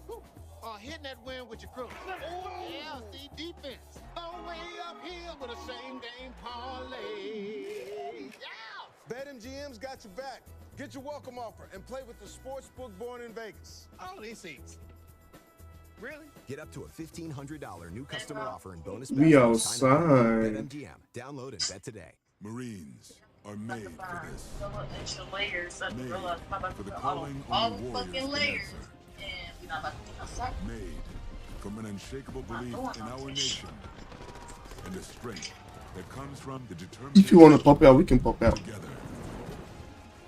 [SPEAKER 1] or hitting that win with your crew. Yeah, see defense. All way up here with a same-game parlay. Yeah! BetMGM's got your back. Get your welcome offer and play with the sportsbook born in Vegas. Oh, this easy. Really?
[SPEAKER 22] Get up to a $1,500 new customer offer and bonus.
[SPEAKER 3] We outside.
[SPEAKER 22] BetMGM. Download and bet today.
[SPEAKER 1] Marines are made for this.
[SPEAKER 4] Extra layers. I
[SPEAKER 1] Made
[SPEAKER 4] realize how about
[SPEAKER 1] for the
[SPEAKER 4] all
[SPEAKER 1] calling on the
[SPEAKER 4] fucking
[SPEAKER 1] warriors
[SPEAKER 4] layers.
[SPEAKER 1] answer.
[SPEAKER 4] And we're not about to get outside.
[SPEAKER 1] Made from an unshakable belief in our nation and the strength that comes from the determination.
[SPEAKER 3] If you want to pop out, we can pop out.
[SPEAKER 1] Together.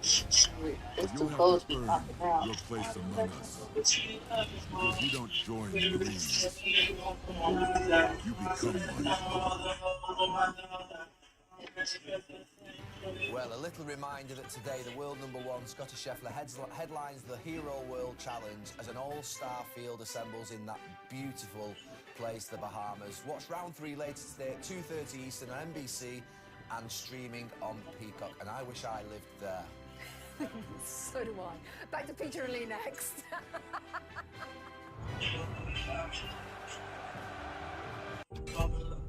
[SPEAKER 4] It's
[SPEAKER 1] You'll
[SPEAKER 4] too
[SPEAKER 1] have
[SPEAKER 4] cold
[SPEAKER 1] to
[SPEAKER 4] to be
[SPEAKER 1] earn
[SPEAKER 4] popping out.
[SPEAKER 1] your place among us. If you don't join the Marines, you become one.
[SPEAKER 13] Well, a little reminder that today the world #1 Scotty Scheffler headlines the Hero World Challenge as an all-star field assembles in that beautiful place, the Bahamas. Watch round 3 later today at 2:30 Eastern on NBC and streaming on Peacock. And I wish I lived there.
[SPEAKER 12] So do I. Back to Peter and Lee next.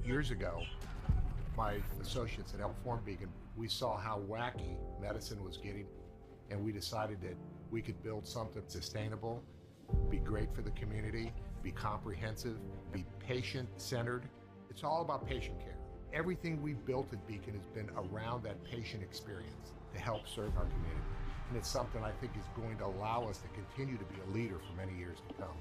[SPEAKER 23] Years ago, my associates at helped form Beacon, we saw how wacky medicine was getting, and we decided that we could build something sustainable, be great for the community, be comprehensive, be patient-centered. It's all about patient care. Everything we've built at Beacon has been around that patient experience to help serve our community. And it's something I think is going to allow us to continue to be a leader for many years to come.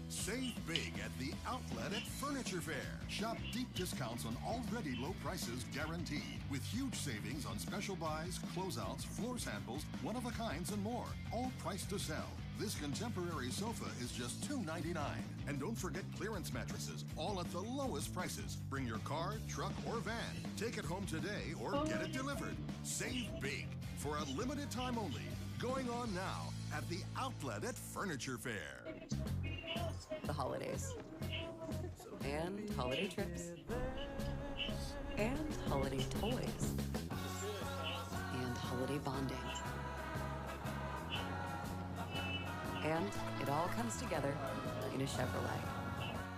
[SPEAKER 24] Save big at the Outlet at Furniture Fair. Shop deep discounts on already low prices guaranteed, with huge savings on special buys, closeouts, floor samples, one-of-a-kinds, and more. All priced to sell. This contemporary sofa is just $2.99. And don't forget clearance mattresses, all at the lowest prices. Bring your car, truck, or van. Take it home today or get it delivered. Save big for a limited time only. Going on now at the Outlet at Furniture Fair.
[SPEAKER 25] The holidays. And holiday trips. And holiday toys. And holiday bonding. And it all comes together in a Chevrolet.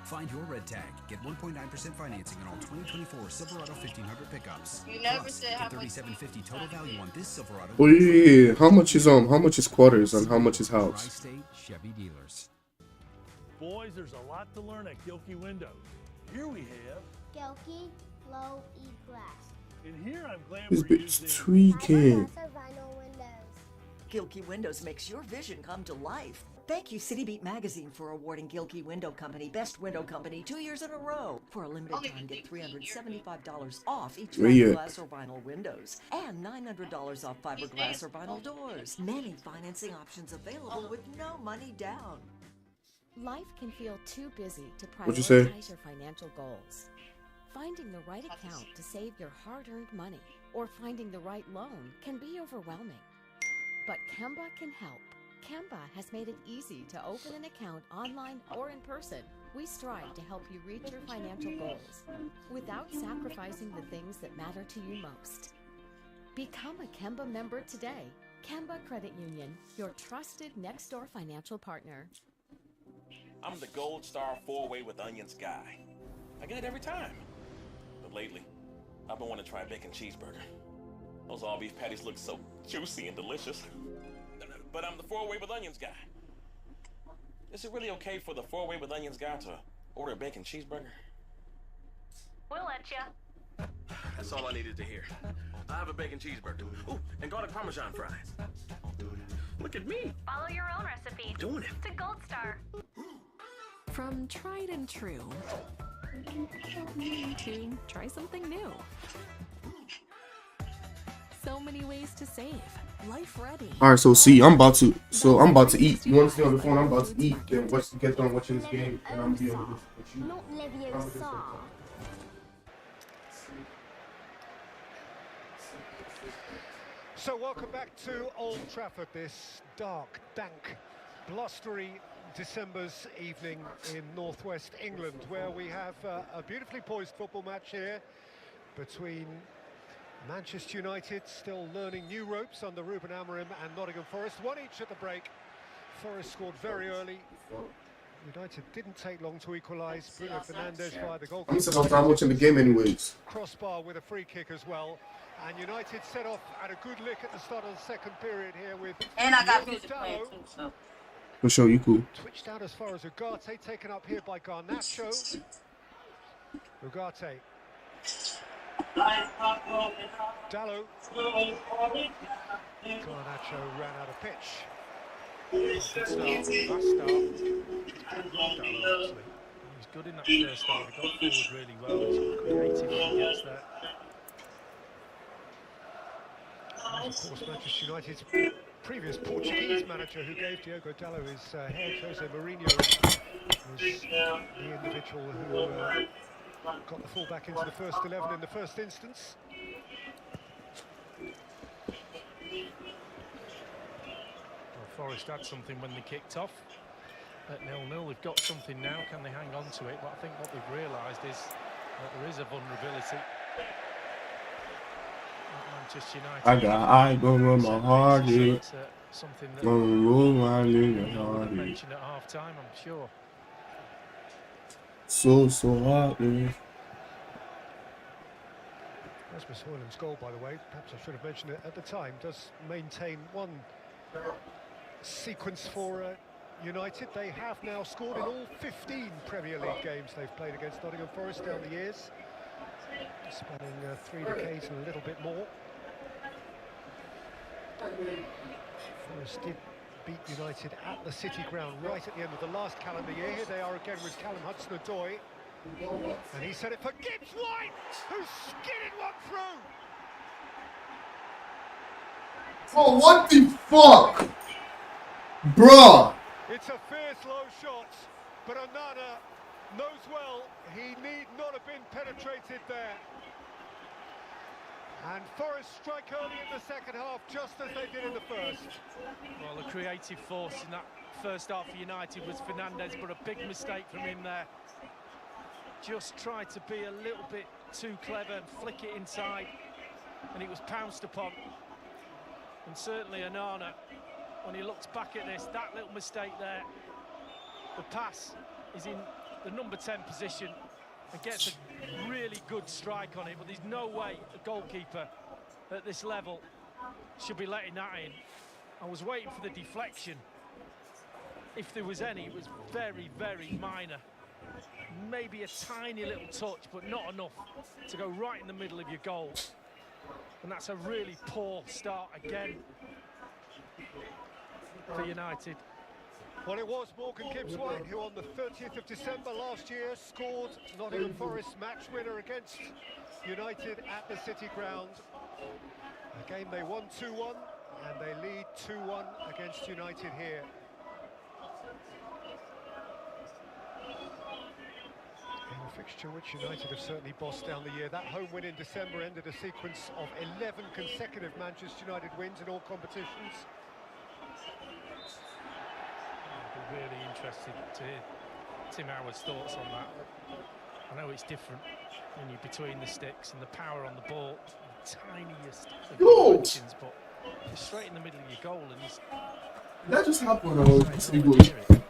[SPEAKER 26] Find your red tag. Get 1.9% financing on all 2024 Silverado 1500 pickups.
[SPEAKER 4] You never
[SPEAKER 26] Plus,
[SPEAKER 4] said
[SPEAKER 26] get
[SPEAKER 4] how much.
[SPEAKER 26] $3,750 total value on this Silverado.
[SPEAKER 3] Oh yeah. How much is quarters and how much is house?
[SPEAKER 26] Tri-State Chevy dealers.
[SPEAKER 16] Boys, there's a lot to learn at Gilkey Windows. Here we have.
[SPEAKER 17] Gilkey Low E Glass.
[SPEAKER 16] And here I'm glad
[SPEAKER 3] This
[SPEAKER 16] we're
[SPEAKER 3] bitch
[SPEAKER 16] using
[SPEAKER 3] tweaking.
[SPEAKER 17] Vinyl windows.
[SPEAKER 18] Gilkey Windows makes your vision come to life. Thank you, City Beat Magazine, for awarding Gilkey Window Company Best Window Company 2 years in a row. For a limited time, get $375 off each fiberglass or vinyl windows, and $900 off fiberglass or vinyl doors. Many financing options available with no money down.
[SPEAKER 15] Life can feel too busy to
[SPEAKER 3] What'd you say?
[SPEAKER 15] prioritize your financial goals. Finding the right account to save your hard-earned money or finding the right loan can be overwhelming. But Kemba can help. Kemba has made it easy to open an account online or in person. We strive to help you reach your financial goals without sacrificing the things that matter to you most. Become a Kemba member today. Kemba Credit Union, your trusted next-door financial partner.
[SPEAKER 27] I'm the Gold Star 4-Way with Onions guy. I get it every time. But lately, I've been wanting to try a bacon cheeseburger. Those all beef patties look so juicy and delicious. But I'm the 4-Way with Onions guy. Is it really okay for the 4-Way with Onions guy to order a bacon cheeseburger?
[SPEAKER 28] We'll let you.
[SPEAKER 27] That's all I needed to hear. I have a bacon cheeseburger. Ooh, and garlic parmesan fries. Look at me.
[SPEAKER 28] Follow your own recipe.
[SPEAKER 27] Doing it.
[SPEAKER 28] To Gold Star.
[SPEAKER 20] From tried and true to try something new. So many ways to save. Life ready.
[SPEAKER 3] Alright, so see, I'm about to eat. You wanna stay on the phone? I'm about to eat. Then get on watching this game, and I'm gonna be able to with you.
[SPEAKER 17] Not Leviosa.
[SPEAKER 2] So welcome back to Old Trafford, this dark, dank, blustery December's evening in northwest England, where we have a beautifully poised football match here between Manchester United, still learning new ropes under Ruben Amorim, and Nottingham Forest, one each at the break. Forest scored very early. United didn't take long to equalise. Bruno Fernandes via the goal.
[SPEAKER 3] I'm watching the game anyways.
[SPEAKER 2] Crossbar with a free kick as well. And United set off at a good lick at the start of the second period here with...
[SPEAKER 4] And I got music playing too, so...
[SPEAKER 3] For sure, you cool.
[SPEAKER 2] Twitched out as far as Ugarte, taken up here by Garnacho. Ugarte. Dalot. Garnacho ran out of pitch.
[SPEAKER 6] Good start. Fast start. He's good in that first half. He got forward really well. He's creative when he gets there.
[SPEAKER 2] And of course, Manchester United's previous Portuguese manager who gave Diogo Dalot his head, Jose Mourinho, was the individual who got the full-back into the first 11 in the first instance.
[SPEAKER 6] Forest had something when they kicked off at 0-0. They've got something now. Can they hang on to it? But I think what they've realised is that there is a vulnerability at Manchester United.
[SPEAKER 3] I go run my heart.
[SPEAKER 6] It's something that
[SPEAKER 3] I
[SPEAKER 6] mentioned at half-time, I'm sure.
[SPEAKER 3] So hard, man.
[SPEAKER 2] Rasmus Højlund's goal, by the way, perhaps I should have mentioned it at the time, does maintain one sequence for United. They have now scored in all 15 Premier League games they've played against Nottingham Forest down the years, spanning 3 decades and a little bit more. Forest did beat United at the City Ground right at the end of the last calendar year. Here they are again with Callum Hudson-Odoi, and he set it for Gibbs-White, who skidded one through.
[SPEAKER 3] Oh, what the fuck? Bruh!
[SPEAKER 2] It's a fierce low shot, but Onana knows well he need not have been penetrated there. And Forest strike early in the second half, just as they did in the first.
[SPEAKER 6] Well, the creative force in that first half for United was Fernandes, but a big mistake from him there. Just tried to be a little bit too clever and flick it inside, and it was pounced upon. And certainly Onana, when he looks back at this, that little mistake there, the pass is in the number 10 position and gets a really good strike on it, but there's no way a goalkeeper at this level should be letting that in. I was waiting for the deflection. If there was any, it was very, very minor. Maybe a tiny little touch, but not enough to go right in the middle of your goal. And that's a really poor start again for United.
[SPEAKER 2] Well, it was Morgan Gibbs-White who on the 30th of December last year scored Nottingham Forest match winner against United at the City Ground. A game they won 2-1 and they lead 2-1 against United here. In a fixture which United have certainly bossed down the year. That home win in December ended a sequence of 11 consecutive Manchester United wins in all competitions.
[SPEAKER 6] Really interested to hear Tim Howard's thoughts on that. I know it's different when you're between the sticks and the power on the ball, the tiniest of deflections, but just straight in the middle of your goal. And he's...
[SPEAKER 3] That just happened. This is the goal.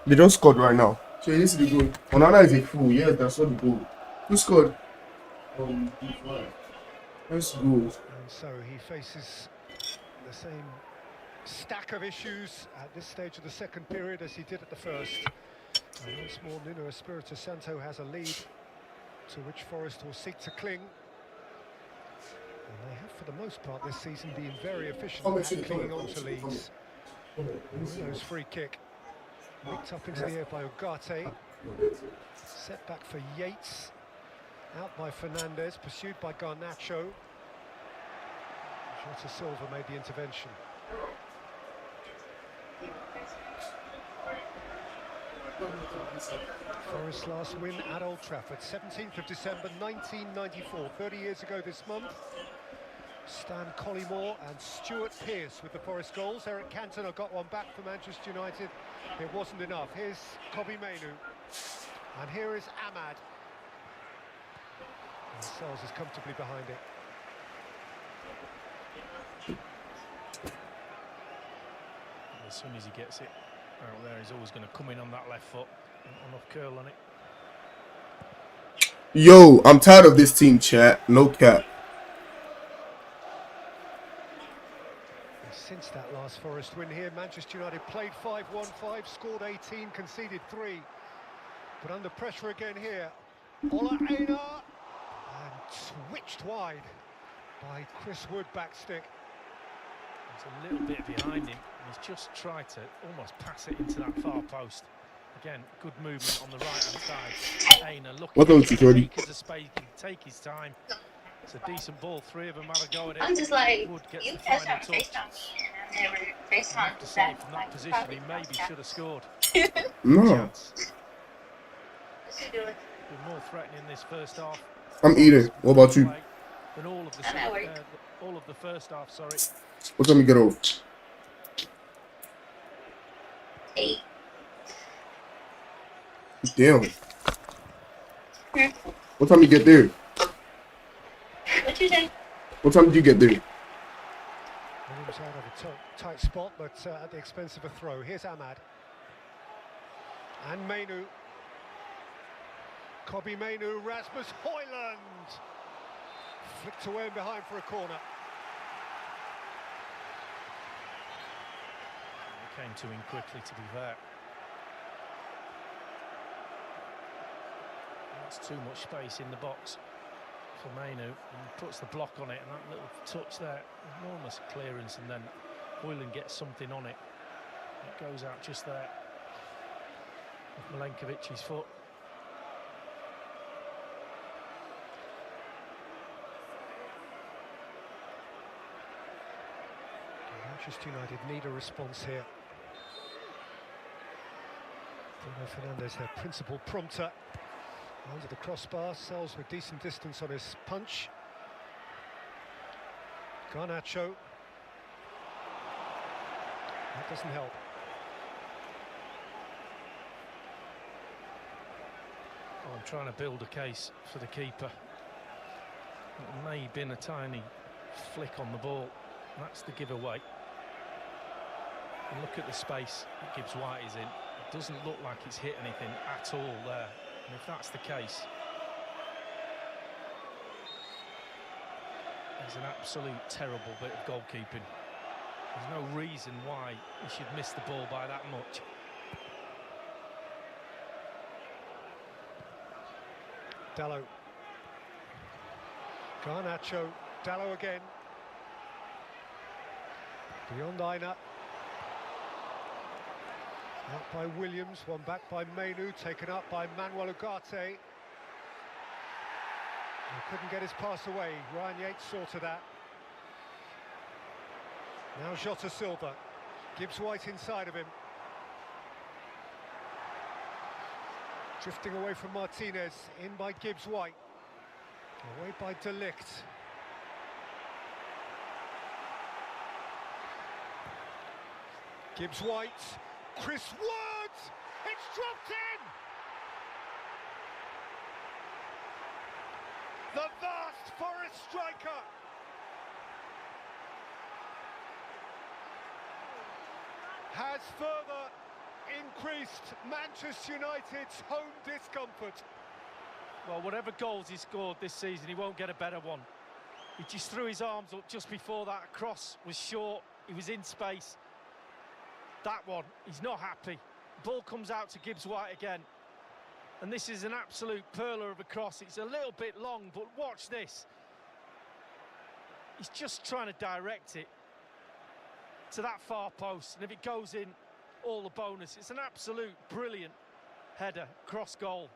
[SPEAKER 3] They just scored right now. So this is the goal. Onana is a fool. Yes, that's not the goal. Who scored? That's good.
[SPEAKER 2] And so he faces the same stack of issues at this stage of the second period as he did at the first. And once more, Nuno Espirito Santo has a lead to which Forest will seek to cling. And they have, for the most part this season, been very efficient at clinging on to leads. Nuno's free kick nicked up into the air by Ugarte. Set back for Yates. Out by Fernandes, pursued by Garnacho. Jota Silva made the intervention. Forest's last win at Old Trafford, 17th of December 1994, 30 years ago this month. Stan Collymore and Stuart Pearce with the Forest goals. Eric Cantona got one back for Manchester United. It wasn't enough. Here's Kobbie Mainoo. And here is Ahmad. And Sells is comfortably behind it.
[SPEAKER 6] As soon as he gets it out there, he's always going to come in on that left foot. Enough curl on it.
[SPEAKER 3] Yo, I'm tired of this team, chat. No cap.
[SPEAKER 2] Since that last Forest win here, Manchester United played 5-1-5, scored 18, conceded 3. But under pressure again here. Ola Aina, and switched wide by Chris Wood back stick.
[SPEAKER 6] He's a little bit behind him, and he's just tried to almost pass it into that far post. Again, good movement on the right-hand side. Aina looking at the space, he can take his time. It's a decent ball. 3 of them have a go at it.
[SPEAKER 4] I'm just like,
[SPEAKER 6] Wood gets
[SPEAKER 4] you
[SPEAKER 6] the
[SPEAKER 4] guys
[SPEAKER 6] final
[SPEAKER 4] have
[SPEAKER 6] touch.
[SPEAKER 4] FaceTime me and I never FaceTime
[SPEAKER 6] To say
[SPEAKER 4] back.
[SPEAKER 6] from that position, he maybe should have scored.
[SPEAKER 3] No.
[SPEAKER 6] Chance. Been more threatening this first half.
[SPEAKER 3] I'm eating. What about you?
[SPEAKER 6] Than all of the first half. Sorry.
[SPEAKER 3] What time you get over?
[SPEAKER 4] 8.
[SPEAKER 3] Damn. What time you get there?
[SPEAKER 4] What'd you say?
[SPEAKER 3] What time did you get there?
[SPEAKER 2] Williams out of a tight spot, but at the expense of a throw. Here's Ahmad. And Mainoo. Kobbie Mainoo, Rasmus Højlund. Flicked away and behind for a corner.
[SPEAKER 6] It came to him quickly, to be fair. That's too much space in the box for Mainoo, and puts the block on it, and that little touch there, enormous clearance, and then Højlund gets something on it. It goes out just there. Milenkovic's foot.
[SPEAKER 2] Manchester United need a response here. Bruno Fernandes, their principal prompter. Under the crossbar, Sells with decent distance on his punch. Garnacho. That doesn't help.
[SPEAKER 6] Oh, I'm trying to build a case for the keeper. It may have been a tiny flick on the ball. That's the giveaway. And look at the space that Gibbs White is in. It doesn't look like it's hit anything at all there. And if that's the case, it's an absolute terrible bit of goalkeeping. There's no reason why he should miss the ball by that much.
[SPEAKER 2] Dalot. Garnacho. Dalot again. Beyond Aina. Out by Williams, one back by Mainoo, taken up by Manuel Ugarte. He couldn't get his pass away. Ryan Yates saw to that. Now Jota Silva. Gibbs White inside of him. Drifting away from Martinez, in by Gibbs White. Away by De Ligt. Gibbs White. Chris Wood! It's dropped in! The vast Forest striker! Has further increased Manchester United's home discomfort.
[SPEAKER 6] Well, whatever goals he scored this season, he won't get a better one. He just threw his arms up just before that. Cross was short, he was in space. That one, he's not happy. Ball comes out to Gibbs White again. And this is an absolute perler of a cross. It's a little bit long, but watch this. He's just trying to direct it to that far post. And if it goes in, all the bonus. It's an absolute brilliant header, cross goal.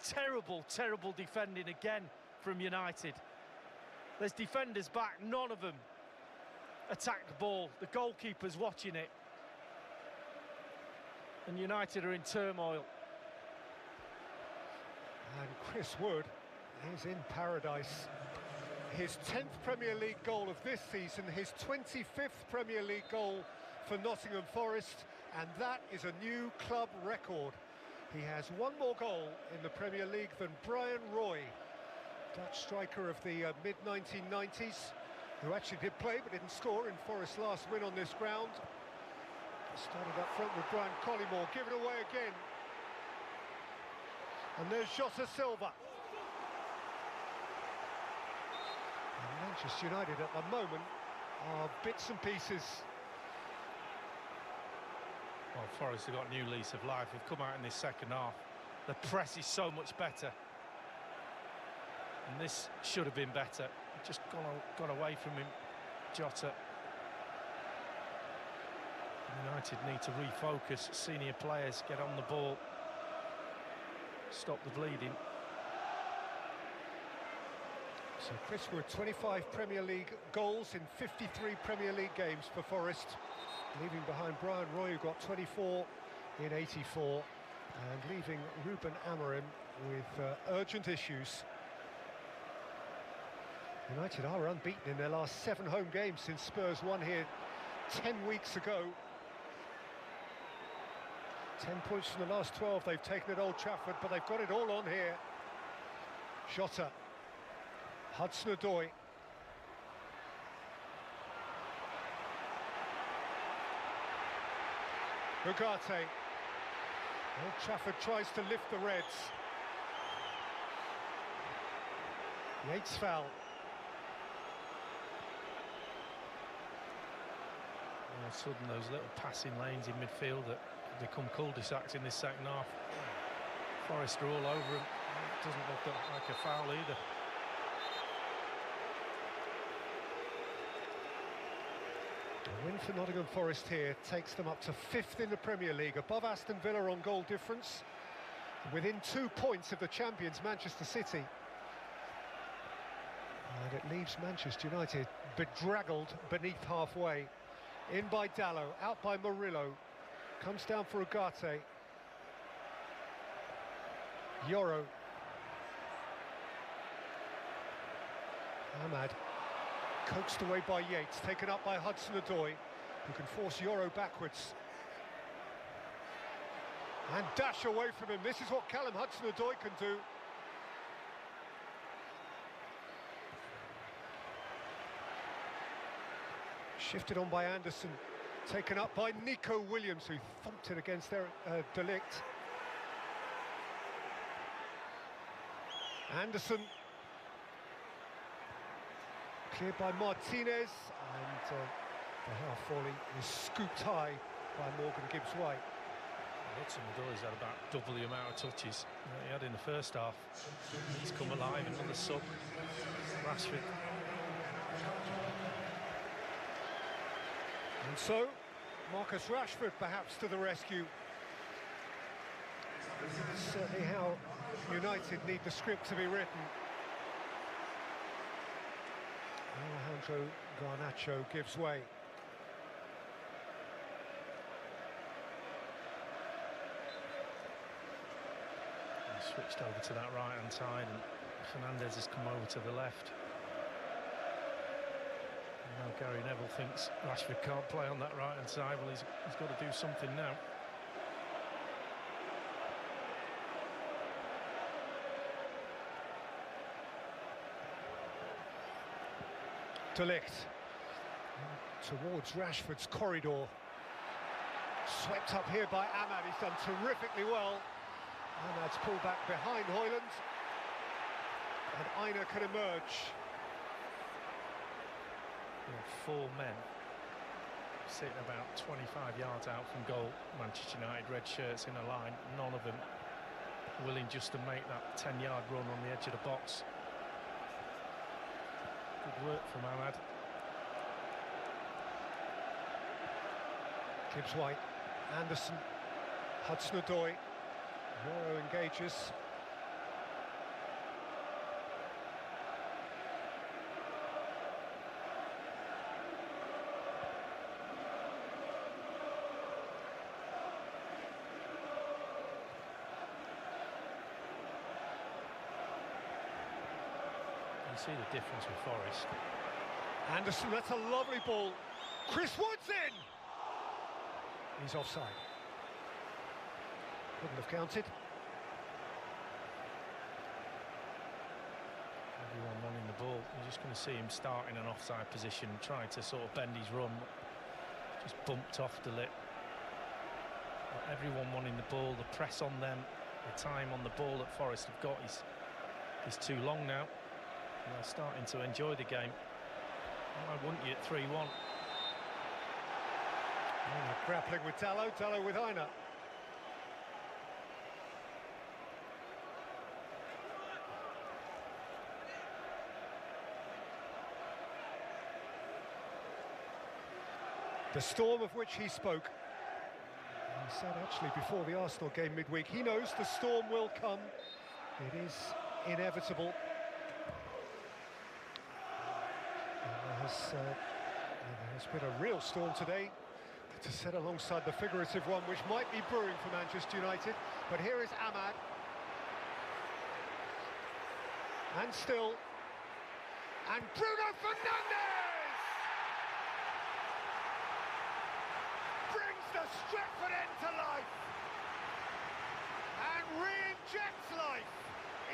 [SPEAKER 6] Terrible, terrible defending again from United. There's defenders back, none of them attack the ball. The goalkeeper's watching it. And United are in turmoil.
[SPEAKER 2] And Chris Wood is in paradise. his 10th Premier League goal of this season, his 25th Premier League goal for Nottingham Forest, and that is a new club record. He has one more goal in the Premier League than Brian Roy, Dutch striker of the mid-1990s, who actually did play but didn't score in Forest's last win on this ground. Started up front with Brian Collymore, give it away again. And there's Jota Silva. And Manchester United at the moment are bits and pieces.
[SPEAKER 6] Well, Forest have got a new lease of life. They've come out in this second half. The press is so much better. And this should have been better. Just got away from him, Jota. United need to refocus. Senior players get on the ball. Stop the bleeding.
[SPEAKER 2] So Chris Wood, 25 Premier League goals in 53 Premier League games for Forest, leaving behind Brian Roy, who got 24 in 84, and leaving Ruben Amorim with urgent issues. United are unbeaten in their last 7 home games since Spurs won here 10 weeks ago. 10 points from the last 12 they've taken at Old Trafford, but they've got it all on here. Jota, Hudson-Odoi. Ugarte. Old Trafford tries to lift the Reds. Yates foul.
[SPEAKER 6] All of a sudden, those little passing lanes in midfield that become cul-de-sacs in this second half. Forest are all over him. It doesn't look like a foul either.
[SPEAKER 2] A win for Nottingham Forest here takes them up to 5th in the Premier League, above Aston Villa on goal difference, within 2 points of the champions Manchester City. And it leaves Manchester United bedraggled beneath halfway. In by Dalot, out by Murillo, comes down for Ugarte. Yoro. Ahmad, coaxed away by Yates, taken up by Hudson-Odoi, who can force Yoro backwards. And dash away from him. This is what Callum Hudson-Odoi can do. Shifted on by Anderson, taken up by Nico Williams, who thumped it against their De Ligt. Anderson, cleared by Martinez, and the half volley is scooped high by Morgan Gibbs-White.
[SPEAKER 6] Hudson-Odoi's had about double the amount of touches he had in the first half. He's come alive, another sub. Rashford.
[SPEAKER 2] And so, Marcus Rashford perhaps to the rescue. That's certainly how United need the script to be written. Alejandro Garnacho gives way.
[SPEAKER 6] He switched over to that right-hand side, and Fernandez has come over to the left. Now Gary Neville thinks Rashford can't play on that right-hand side. Well, he's got to do something now.
[SPEAKER 2] De Ligt towards Rashford's corridor. Swept up here by Ahmad. He's done terrifically well. Ahmad's pulled back behind Højlund, and Aina can emerge.
[SPEAKER 6] Four men sitting about 25 yards out from goal. Manchester United red shirts in a line, none of them willing just to make that 10-yard run on the edge of the box. Good work from Ahmad.
[SPEAKER 2] Gibbs-White, Anderson, Hudson-Odoi, Yoro engages.
[SPEAKER 6] see the difference with Forest.
[SPEAKER 2] Anderson, that's a lovely ball. Chris Wood's in! He's offside. Couldn't have counted.
[SPEAKER 6] Everyone wanting the ball. You're just going to see him start in an offside position, trying to sort of bend his run. Just bumped off the lip. But everyone wanting the ball, the press on them, the time on the ball that Forest have got is too long now. And they're starting to enjoy the game. Why wouldn't you at 3-1?
[SPEAKER 2] Grappling with Dallow, Dallow with Aina. The storm of which he spoke. He said actually before the Arsenal game midweek, he knows the storm will come. It is inevitable. And there has been a real storm today to set alongside the figurative one which might be brewing for Manchester United. But here is Ahmad. And still. And Bruno Fernandes! Brings the Stretford end to life. And re-injects life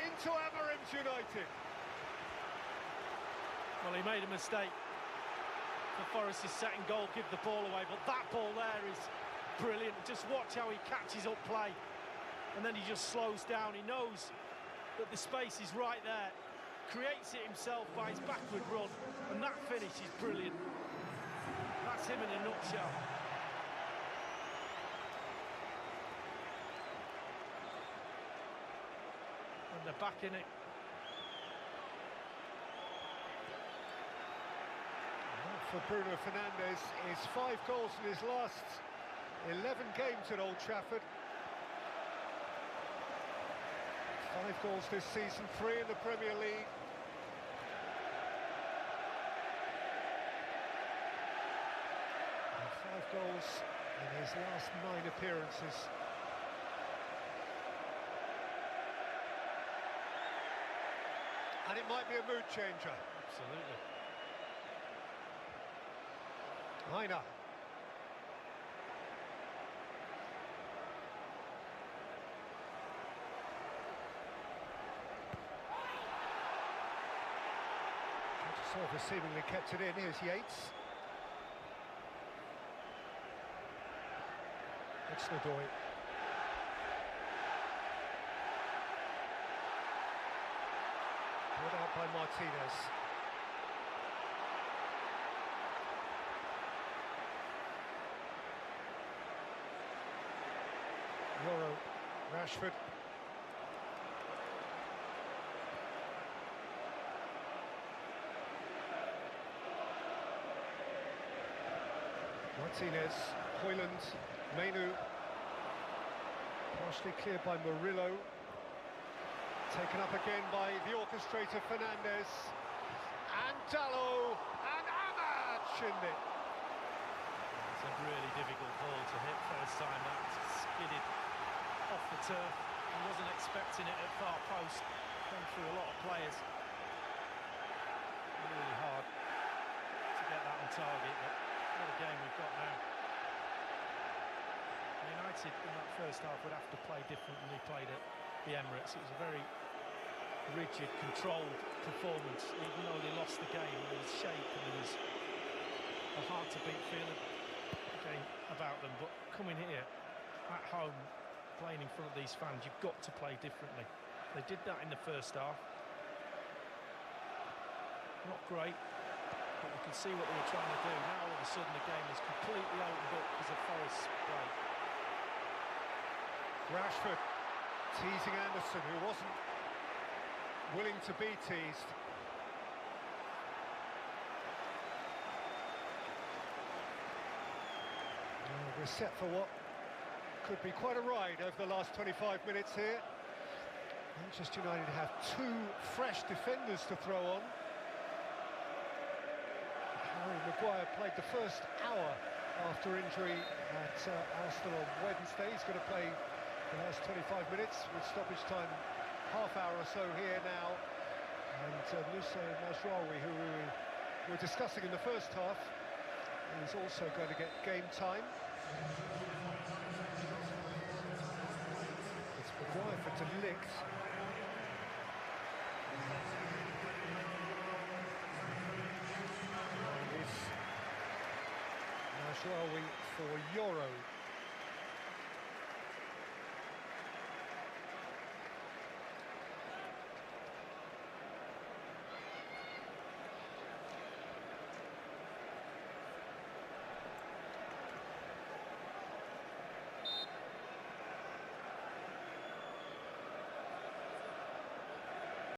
[SPEAKER 2] into Emirates United.
[SPEAKER 6] Well, he made a mistake. For Forest's second goal, give the ball away, but that ball there is brilliant. Just watch how he catches up play, and then he just slows down. He knows that the space is right there, creates it himself by his backward run, and that finish is brilliant. That's him in a nutshell. And they're back in it.
[SPEAKER 2] For Bruno Fernandes is 5 goals in his last 11 games at Old Trafford. 5 goals this season, 3 in the Premier League. And 5 goals in his last 9 appearances. And it might be a mood changer.
[SPEAKER 6] Absolutely.
[SPEAKER 2] Aina. Service seemingly kept it in. Here's Yates. It's Nadoy. Brought out by Martinez. Yoro, Rashford. Martinez, Højlund, Mainoo. Partially cleared by Murillo. Taken up again by the orchestrator Fernandes. And Dallow, and Ahmad shinned it.
[SPEAKER 6] It's a really difficult ball to hit first time. That skidded off the turf. He wasn't expecting it at far post. Gone through a lot of players. Really hard to get that on target, but what a game we've got now. United in that first half would have to play different than they played at the Emirates. It was a very rigid, controlled performance, even though they lost the game. There was shape and there was a hard-to-beat feeling game about them. But coming here, at home, playing in front of these fans, you've got to play differently. They did that in the first half. Not great, but you can see what they were trying to do. Now all of a sudden the game is completely opened up because of Forest's play.
[SPEAKER 2] Rashford teasing Anderson, who wasn't willing to be teased. We're set for what could be quite a ride over the last 25 minutes here. Manchester United have 2 fresh defenders to throw on. Harry Maguire played the first hour after injury at Arsenal on Wednesday. He's going to play the last 25 minutes with stoppage time, half hour or so here now. And Moussa Mazraoui, who we were discussing in the first half, is also going to get game time. It's Maguire for De Ligt. And it's Mazraoui for Yoro.